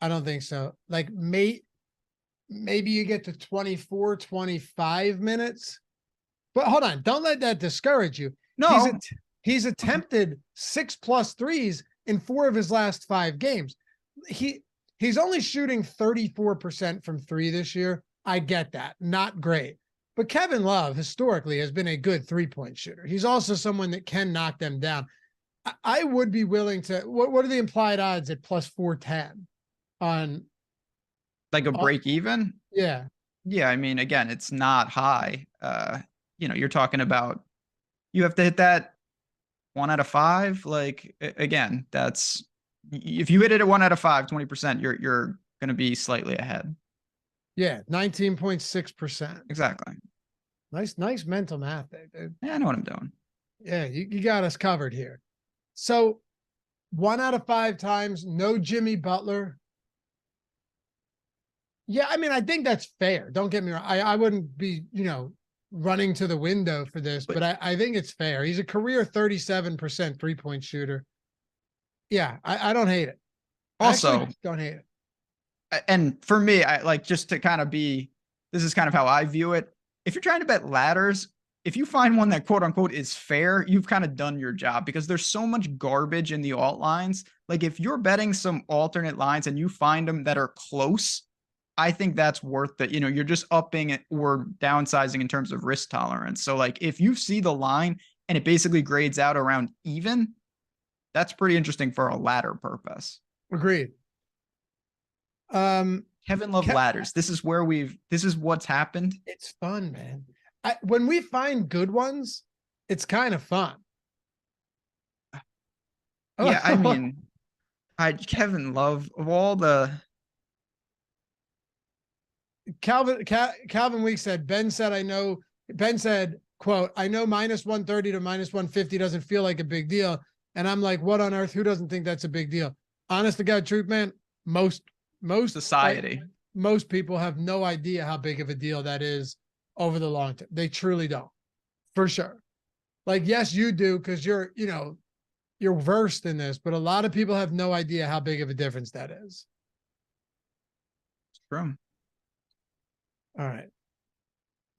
I don't think so. Like, maybe you get to 24, 25 minutes. But hold on, don't let that discourage you. No. He's attempted 6+ threes in 4 of his last 5 games. He's only shooting 34% from 3 this year. I get that. Not great. But Kevin Love historically has been a good 3-point shooter. He's also someone that can knock them down. I would be willing to, what are the implied odds at plus 410 on like a break even? Yeah. Yeah. I mean, again, it's not high. You're talking about, you have to hit that 1 out of 5. Like, again, that's, if you hit it at 1 out of 5, 20%, you're going to be slightly ahead. Yeah, 19.6%. Exactly. Nice mental math there, dude. Yeah, I know what I'm doing. Yeah, you got us covered here. So 1 out of 5 times, no Jimmy Butler. Yeah, I mean, I think that's fair. Don't get me wrong. I wouldn't be, running to the window for this, but I think it's fair. He's a career 37% 3-point shooter. Yeah, I don't hate it. Also, don't hate it. And for me, I like, just to kind of this is kind of how I view it. If you're trying to bet ladders, if you find one that quote unquote is fair, you've kind of done your job, because there's so much garbage in the alt lines. Like, if you're betting some alternate lines and you find them that are close, I think that's worth it. You're just upping it or downsizing in terms of risk tolerance. So like, if you see the line and it basically grades out around even, that's pretty interesting for a ladder purpose. Agreed. Kevin Love ladders. This is what's happened. It's fun, man. when we find good ones, it's kind of fun. Yeah, I mean, Kevin Love of all the Calvin Week said, Ben said, quote, I know minus 130 to minus 150 doesn't feel like a big deal. And I'm like, what on earth? Who doesn't think that's a big deal? Honest to God, truth, man, most society. Most people have no idea how big of a deal that is over the long term. They truly don't, for sure. Like, yes, you do, because you're versed in this, but a lot of people have no idea how big of a difference that is. It's true. All right.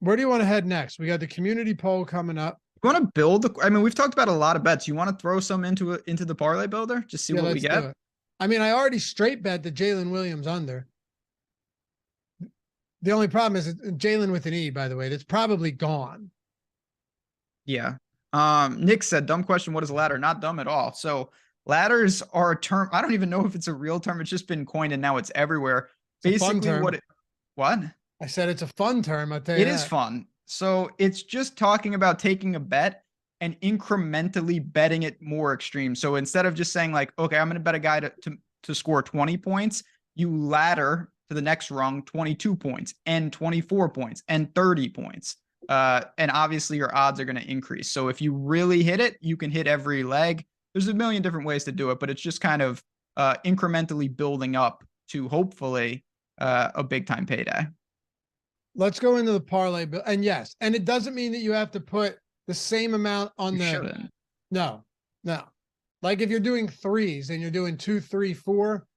Where do you want to head next? We got the community poll coming up. You want to build I mean, we've talked about a lot of bets. You want to throw some into the parlay builder? Just see what we get? I mean, I already straight bet the Jalen Williams under. The only problem is Jalen with an E, by the way. That's probably gone. Yeah. Nick said, dumb question. What is a ladder? Not dumb at all. So ladders are a term. I don't even know if it's a real term. It's just been coined and now it's everywhere. It's basically what? I said it's a fun term. I'll tell you it is fun. So it's just talking about taking a bet and incrementally betting it more extreme. So instead of just saying like, okay, I'm going to bet a guy to score 20 points, you ladder to the next rung 22 points and 24 points and 30 points. And obviously your odds are going to increase. So if you really hit it, you can hit every leg. There's a million different ways to do it, but it's just kind of incrementally building up to hopefully a big time payday. Let's go into the parlay. And yes, and it doesn't mean that you have to put the same amount on No. Like if you're doing threes and you're doing 2, 3, 4,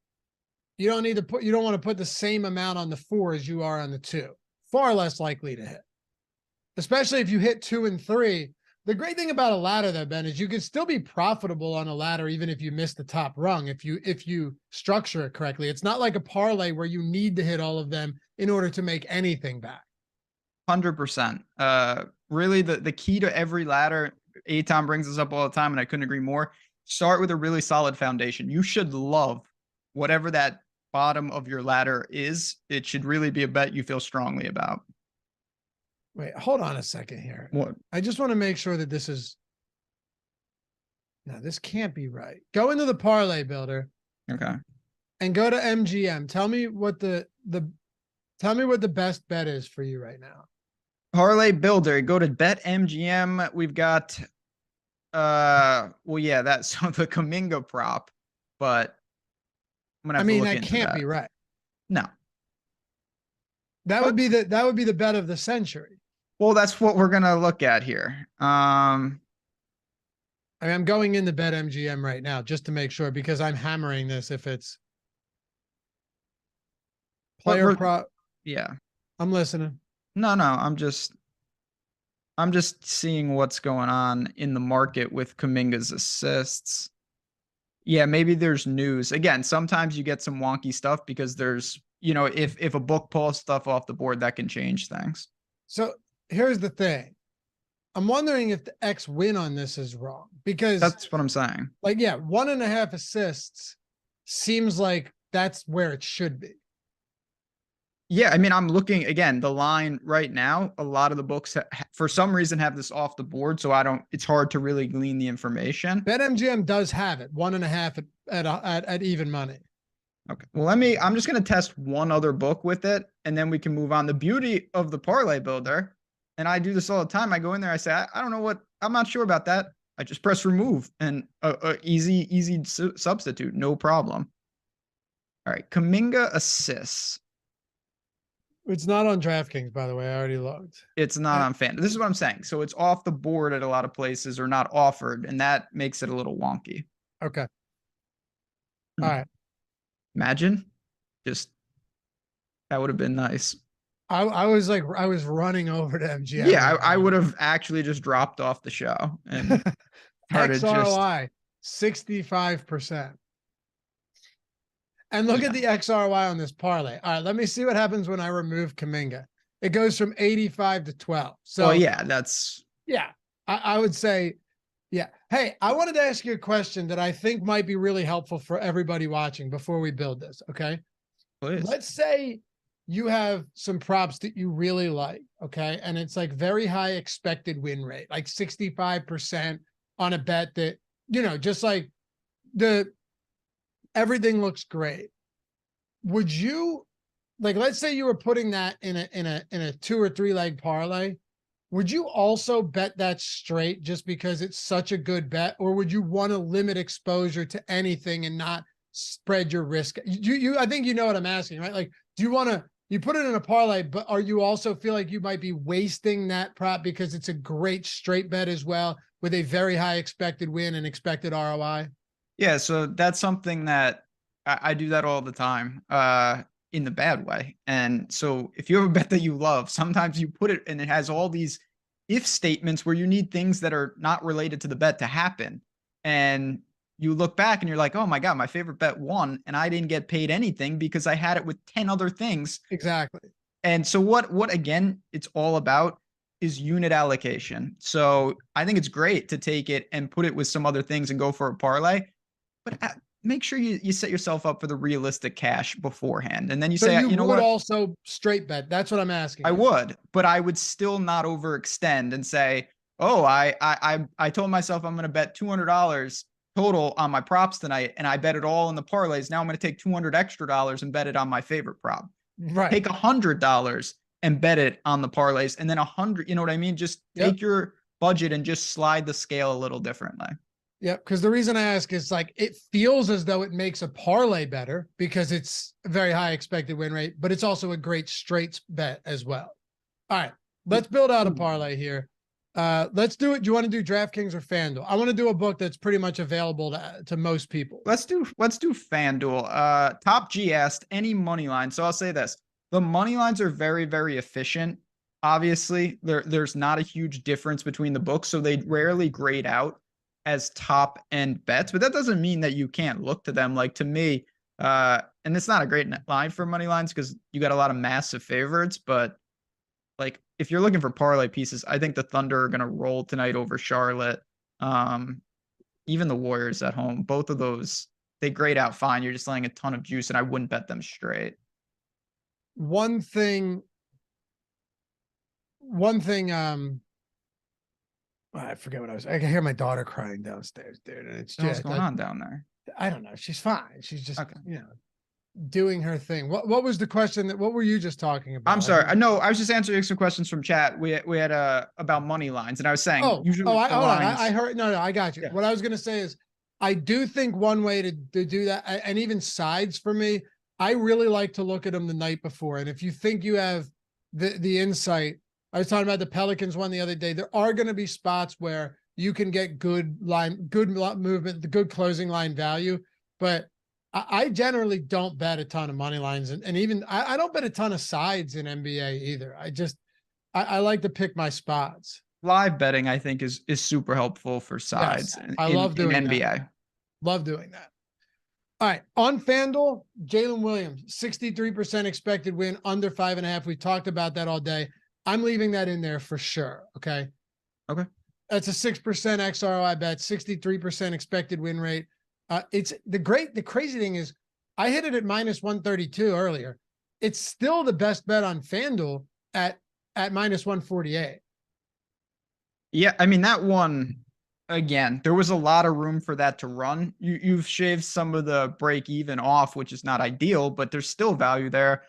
you don't want to put the same amount on the 4 as you are on the 2. Far less likely to hit. Especially if you hit 2 and 3. The great thing about a ladder though, Ben, is you can still be profitable on a ladder even if you miss the top rung, if you structure it correctly. It's not like a parlay where you need to hit all of them in order to make anything back. 100%. Really the key to every ladder, Aton brings this up all the time and I couldn't agree more. Start with a really solid foundation. You should love whatever that bottom of your ladder is. It should really be a bet you feel strongly about. Wait, hold on a second here. What? I just want to make sure that this can't be right. Go into the parlay builder. Okay. And go to MGM. Tell me what the best bet is for you right now. Parlay builder, go to BetMGM. We've got that's the Kuminga prop, but I'm gonna have to look into that can't be right. No. That would be the bet of the century. Well, that's what we're gonna look at here. I'm going in the BetMGM right now just to make sure, because I'm hammering this if it's player prop. Yeah. I'm listening. No, I'm just seeing what's going on in the market with Kuminga's assists. Yeah, maybe there's news. Again, sometimes you get some wonky stuff because there's, if a book pulls stuff off the board, that can change things. So here's the thing. I'm wondering if the X win on this is wrong, because that's what I'm saying. Like, yeah, 1.5 assists seems like that's where it should be. Yeah, I mean, I'm looking again, the line right now, a lot of the books for some reason have this off the board. So it's hard to really glean the information. BetMGM does have it 1.5 at even money. Okay. Well, I'm just going to test one other book with it and then we can move on. The beauty of the parlay builder, and I do this all the time. I go in there, I say, I don't know I'm not sure about that. I just press remove and easy substitute. No problem. All right. Kuminga assists. It's not on DraftKings, by the way. I already logged. It's not on Fan. This is what I'm saying. So it's off the board at a lot of places or not offered, and that makes it a little wonky. Okay. All right. Imagine that would have been nice. I was running over to MGM. Yeah, I would have actually just dropped off the show and XRY 65%. And look at the XRY on this parlay. All right, let me see what happens when I remove Kuminga. It goes from 85 to 12. So I would say, yeah. Hey, I wanted to ask you a question that I think might be really helpful for everybody watching before we build this. Okay. Please. Let's say you have some props that you really like, okay? And it's like very high expected win rate, like 65% on a bet that, just like everything looks great. Would you, like, let's say you were putting that in a 2 or 3 leg parlay, would you also bet that straight just because it's such a good bet? Or would you want to limit exposure to anything and not spread your risk? I think you know what I'm asking, right? Like, do you want to, you put it in a parlay, but are you also feel like you might be wasting that prop because it's a great straight bet as well with a very high expected win and expected ROI? Yeah, so that's something that I do that all the time, in the bad way. And so if you have a bet that you love, sometimes you put it and it has all these if statements where you need things that are not related to the bet to happen. And you look back and you're like, oh my God, my favorite bet won and I didn't get paid anything because I had it with 10 other things. Exactly. And so what again, it's all about is unit allocation. So I think it's great to take it and put it with some other things and go for a parlay, but make sure you set yourself up for the realistic cash beforehand. And then you say, you know what? Also straight bet. That's what I'm asking. I would, but I would still not overextend and say, oh, I told myself I'm going to bet $200 total on my props tonight. And I bet it all in the parlays. Now I'm going to take $200 extra and bet it on my favorite prop. Right. Take $100 and bet it on the parlays. And then 100, you know what I mean? Just take your budget and just slide the scale a little differently. Yeah, because the reason I ask is like it feels as though it makes a parlay better because it's a very high expected win rate, but it's also a great straight bet as well. All right, let's build out a parlay here. Let's do it. Do you want to do DraftKings or FanDuel? I want to do a book that's pretty much available to most people. Let's do FanDuel. Top G asked any money line. So I'll say this: the money lines are very, very efficient. Obviously, there's not a huge difference between the books, so they rarely grade out as top end bets, but that doesn't mean that you can't look to them. Like to me, and it's not a great line for money lines because you got a lot of massive favorites, but like if you're looking for parlay pieces, I think the Thunder are going to roll tonight over Charlotte. Even the Warriors at home, both of those, they grade out fine. You're just laying a ton of juice and I wouldn't bet them straight. One thing, I forget what I can hear my daughter crying downstairs, dude. And it's just what's going on down there. I don't know. She's fine. She's just, doing her thing. What was the question what were you just talking about? I'm sorry. I was just answering some questions from chat. We had about money lines and I was saying, I heard, no, I got you. Yeah. What I was going to say is I do think one way to do that, and even sides for me, I really like to look at them the night before. And if you think you have the insight, I was talking about the Pelicans one the other day. There are going to be spots where you can get good movement, the good closing line value. But I generally don't bet a ton of money lines. And even I don't bet a ton of sides in NBA either. I like to pick my spots. Live betting, I think, is super helpful for sides. Yes, I love doing NBA. That. Love doing that. All right. On FanDuel, Jalen Williams, 63% expected win, under 5.5. We talked about that all day. I'm leaving that in there for sure. Okay. Okay. That's a 6% XROI bet, 63% expected win rate. It's the crazy thing is I hit it at -132 earlier. It's still the best bet on FanDuel at -148. Yeah. I mean, that one, again, there was a lot of room for that to run. You've shaved some of the break even off, which is not ideal, but there's still value there.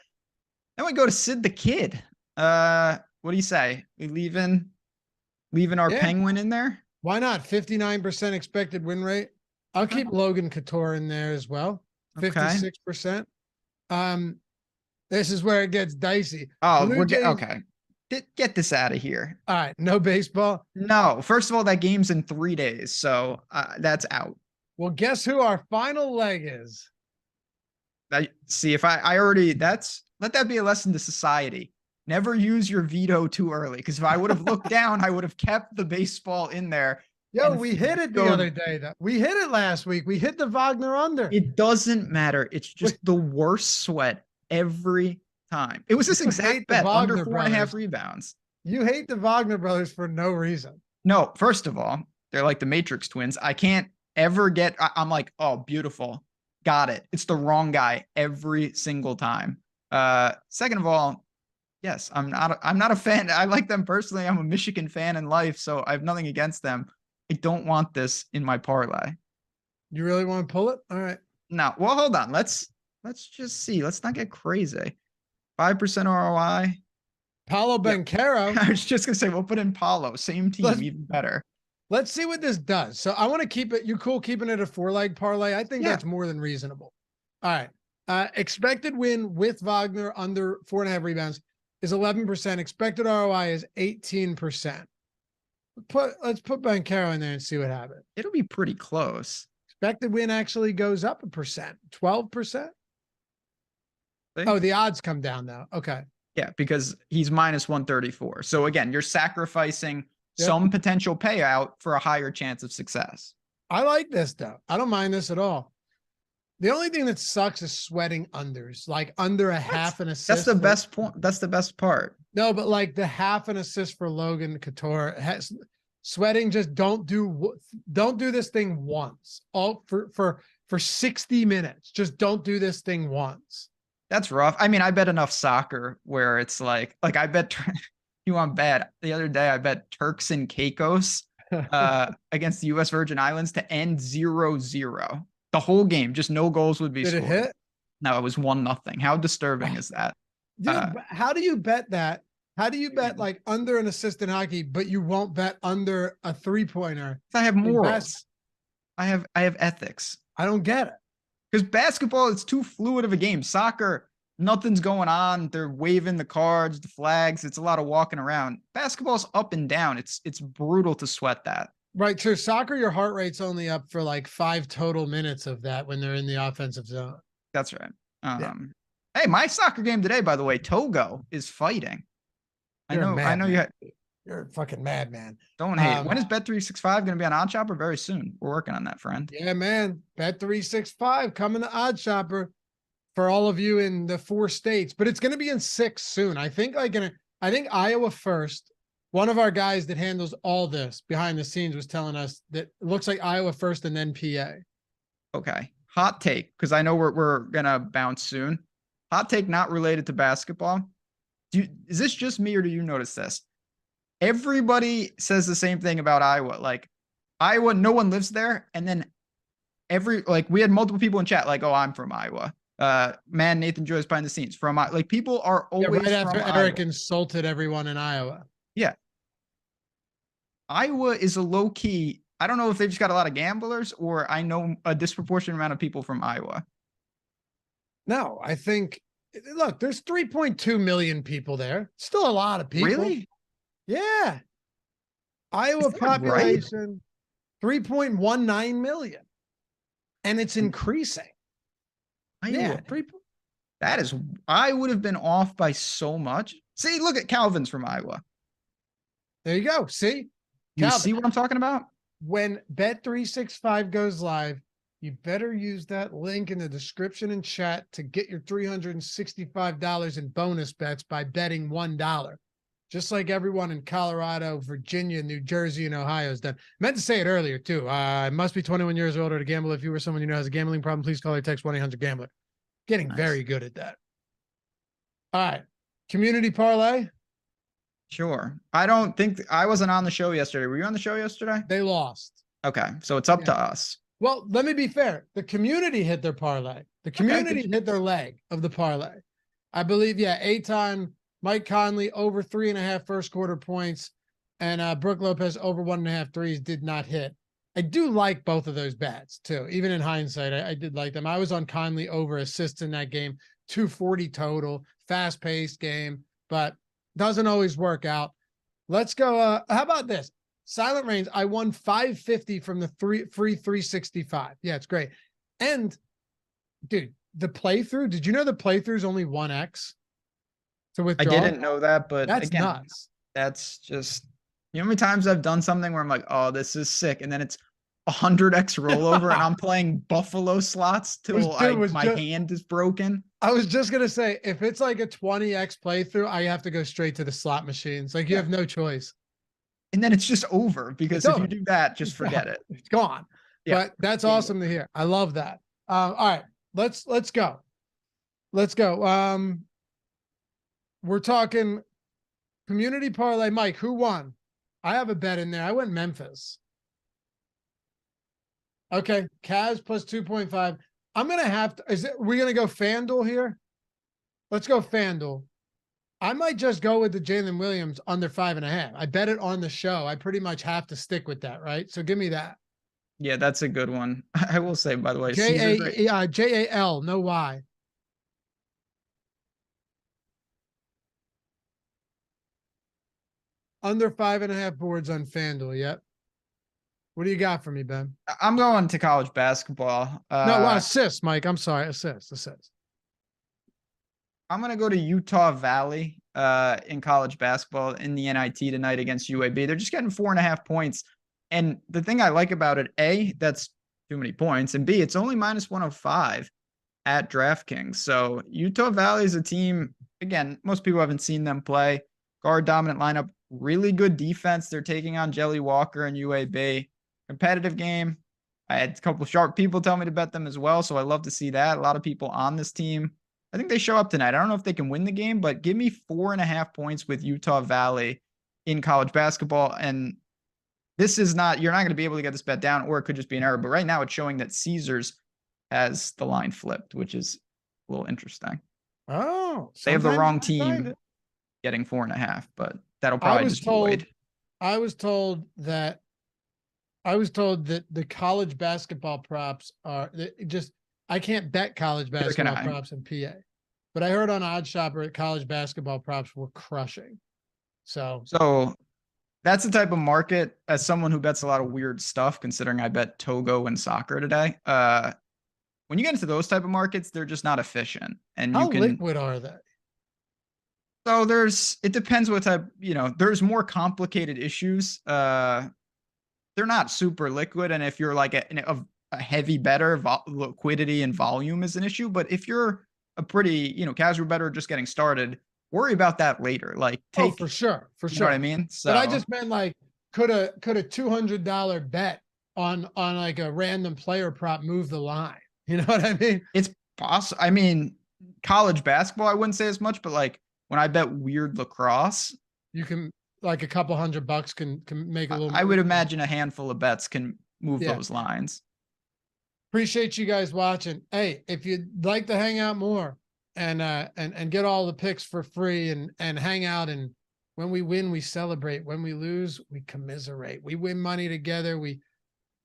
Then we go to Sid the Kid. What do you say? We leaving our Penguin in there? Why not? 59% expected win rate. I'll keep Logan Couture in there as well. 56%. This is where it gets dicey. Oh, okay. Get this out of here. All right. No baseball. No. First of all, that game's in 3 days. So that's out. Well, guess who our final leg is? See, if I already, let that be a lesson to society. Never use your veto too early. Because if I would have looked down, I would have kept the baseball in there. Yo, we hit it the other day, though. We hit it last week. We hit the Wagner under. It doesn't matter. It's just the worst sweat every time. It was this exact bet, under 4.5 rebounds. You hate the Wagner brothers for no reason. No, first of all, they're like the Matrix twins. I can't ever I'm like, oh, beautiful. Got it. It's the wrong guy every single time. Second of all, yes, I'm not a fan. I like them personally. I'm a Michigan fan in life, so I have nothing against them. I don't want this in my parlay. You really want to pull it? All right. No, well, hold on. Let's just see. Let's not get crazy. 5% ROI. Paulo Banchero. I was just gonna say we'll put in Paulo. Same team, even better. Let's see what this does. So I want to keep it. You cool keeping it a 4-leg parlay? I think that's more than reasonable. All right. Expected win with Wagner under 4.5 rebounds is 11%. Expected ROI is 18%. Let's put Banchero in there and see what happens. It'll be pretty close. Expected win actually goes up 1%, 12%. Oh, the odds come down though. Okay. Yeah, because he's minus 134. So again, you're sacrificing some potential payout for a higher chance of success. I like this though. I don't mind this at all. The only thing that sucks is sweating unders, like under a half an assist. That's the best point. That's the best part. No, but like the half an assist for Logan Couture has sweating. Just don't do this thing once. All for 60 minutes. Just don't do this thing once. That's rough. I mean, I bet enough soccer where it's like I bet you want bet the other day. I bet Turks and Caicos against the U.S. Virgin Islands to end 0-0. The whole game, just no goals would be scored. Did it hit? No, it was 1-0. How disturbing is that? Dude, how do you bet that? How do you bet like under an assist in hockey, but you won't bet under a 3-pointer? I have morals. I have ethics. I don't get it. Because basketball, it's too fluid of a game. Soccer, nothing's going on. They're waving the cards, the flags. It's a lot of walking around. Basketball's up and down. It's brutal to sweat that. Right. True. Soccer, your heart rate's only up for like 5 total minutes of that when they're in the offensive zone. That's right. Hey, my soccer game today, by the way, Togo is fighting. I know you're a fucking madman. Don't hate. When is Bet365 going to be on OddsShopper? Very soon. We're working on that, friend. Yeah, man. Bet365 coming to OddsShopper for all of you in the 4 states, but it's going to be in 6 soon. I think Iowa first. One of our guys that handles all this behind the scenes was telling us that it looks like Iowa first and then PA. Okay. Hot take, because I know we're going to bounce soon. Hot take not related to basketball. Is this just me or do you notice this? Everybody says the same thing about Iowa. Like Iowa, no one lives there. And then we had multiple people in chat like, oh, I'm from Iowa. Man, Nathan Joyce behind the scenes from like people are always right after from Eric Iowa. Insulted everyone in Iowa. Yeah. Iowa is a low key. I don't know if they've just got a lot of gamblers or I know a disproportionate amount of people from Iowa. No, I think, look, there's 3.2 million people there. Still a lot of people. Really? Yeah. Iowa population, right? 3.19 million. And it's increasing. Yeah. I would have been off by so much. See, look at Calvin's from Iowa. There you go. See? You see what I'm talking about? When Bet365 goes live, you better use that link in the description and chat to get your $365 in bonus bets by betting $1. Just like everyone in Colorado, Virginia, New Jersey, and Ohio has done. Meant to say it earlier, too. Must be 21 years or older to gamble. If you or someone you know has a gambling problem, please call or text 1-800-GAMBLER. Getting very good at that. All right. Community parlay? Sure. I don't think I wasn't on the show yesterday. Were you on the show yesterday? They lost. Okay. So it's up to us. Well, let me be fair. The community hit their parlay. The community hit their leg of the parlay. I believe, Aton, Mike Conley over 3.5 first quarter points, and Brooke Lopez over 1.5 threes did not hit. I do like both of those bets too. Even in hindsight, I did like them. I was on Conley over assists in that game, 240 total, fast paced game, but doesn't always work out. Let's go. How about this? Silent Reigns. I won 550 from the free 365. Yeah, it's great. And dude, the playthrough, did you know the playthrough is only 1x to withdraw? I didn't know that, but that's nuts. That's just, you know how many times I've done something where I'm like, oh, this is sick. And then it's 100x rollover and I'm playing Buffalo slots till my hand is broken. I was just going to say, if it's like a 20x playthrough, I have to go straight to the slot machines. Like you have no choice. And then it's just over because if you do that, just forget it. It's gone. Yeah. But that's awesome to hear. I love that. All right, let's go. Let's go. we're talking community parlay. Mike, who won? I have a bet in there. I went Memphis. Okay, Cavs plus 2.5. I'm gonna have to. We're gonna go FanDuel here? Let's go FanDuel. I might just go with the Jalen Williams under 5.5. I bet it on the show. I pretty much have to stick with that, right? So give me that. Yeah, that's a good one. I will say, by the way, J-A-L, no Y. Under 5.5 boards on FanDuel. Yep. What do you got for me, Ben? I'm going to college basketball. No, assist, Mike. I'm sorry. Assist. I'm going to go to Utah Valley in college basketball in the NIT tonight against UAB. They're just getting 4.5 points. And the thing I like about it, A, that's too many points. And B, it's only minus 105 at DraftKings. So Utah Valley is a team, again, most people haven't seen them play. Guard dominant lineup, really good defense. They're taking on Jelly Walker and UAB. Competitive game. I had a couple of sharp people tell me to bet them as well. So I love to see that. A lot of people on this team. I think they show up tonight. I don't know if they can win the game, but give me 4.5 points with Utah Valley in college basketball. And this is not, you're not going to be able to get this bet down, or it could just be an error. But right now it's showing that Caesars has the line flipped, which is a little interesting. Oh, they have the wrong team getting 4.5, but that'll probably just void. I was told that the college basketball props are just, I can't bet college basketball props in PA, but I heard on OddsShopper that college basketball props were crushing. So that's the type of market, as someone who bets a lot of weird stuff, considering I bet Togo and soccer today. When you get into those type of markets, they're just not efficient. And how liquid are they? So it depends what type, there's more complicated issues. They're not super liquid. And if you're like a heavy bettor, liquidity and volume is an issue. But if you're a pretty, casual bettor just getting started, worry about that later. Like for sure. You know what I mean? So, but I just meant like, could a $200 bet on like a random player prop move the line? You know what I mean? It's possible. I mean, college basketball, I wouldn't say as much, but like when I bet weird lacrosse, you can like a couple $100 can make a little. I would imagine a handful of bets can move those lines. Appreciate you guys watching. Hey, if you'd like to hang out more and get all the picks for free and hang out, and when we win, we celebrate. When we lose, we commiserate. We win money together.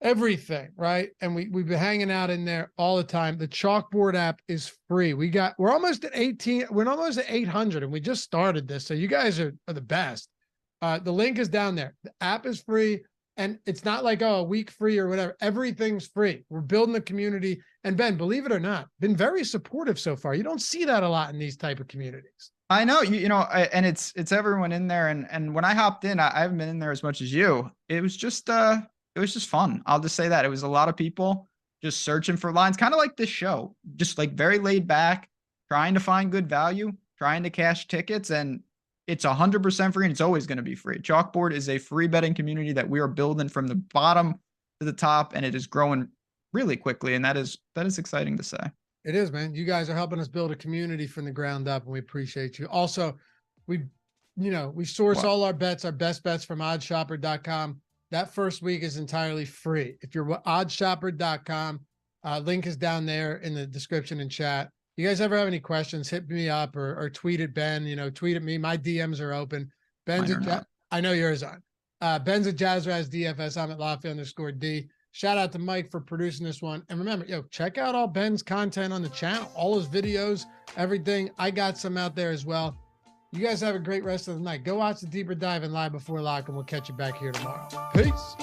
Everything, right? And we've been hanging out in there all the time. The Chalkboard app is free. We're almost at 18. We're almost at 800, and we just started this. So you guys are the best. The link is down there. The app is free, and it's not like, a week free or whatever. Everything's free. We're building a community. And Ben, believe it or not, been very supportive so far. You don't see that a lot in these type of communities. I know, and it's everyone in there. And when I hopped in, I haven't been in there as much as you. It was just fun. I'll just say that it was a lot of people just searching for lines, kind of like this show, just like very laid back, trying to find good value, trying to cash tickets. And it's 100% free, and it's always going to be free. Chalkboard is a free betting community that we are building from the bottom to the top, and it is growing really quickly. And that is exciting to say. It is, man. You guys are helping us build a community from the ground up, and we appreciate you. Also, we source all our bets, our best bets from OddsShopper.com. That first week is entirely free. If you're OddsShopper.com, link is down there in the description and chat. You guys ever have any questions, hit me up or tweet at Ben, tweet at me. My DMs are open. I know yours aren't. Ben's at JazzRaz DFS. I'm at Lafayette_D. Shout out to Mike for producing this one. And remember, check out all Ben's content on the channel, all his videos, everything. I got some out there as well. You guys have a great rest of the night. Go watch the Deeper Dive and Live Before Lock, and we'll catch you back here tomorrow. Peace.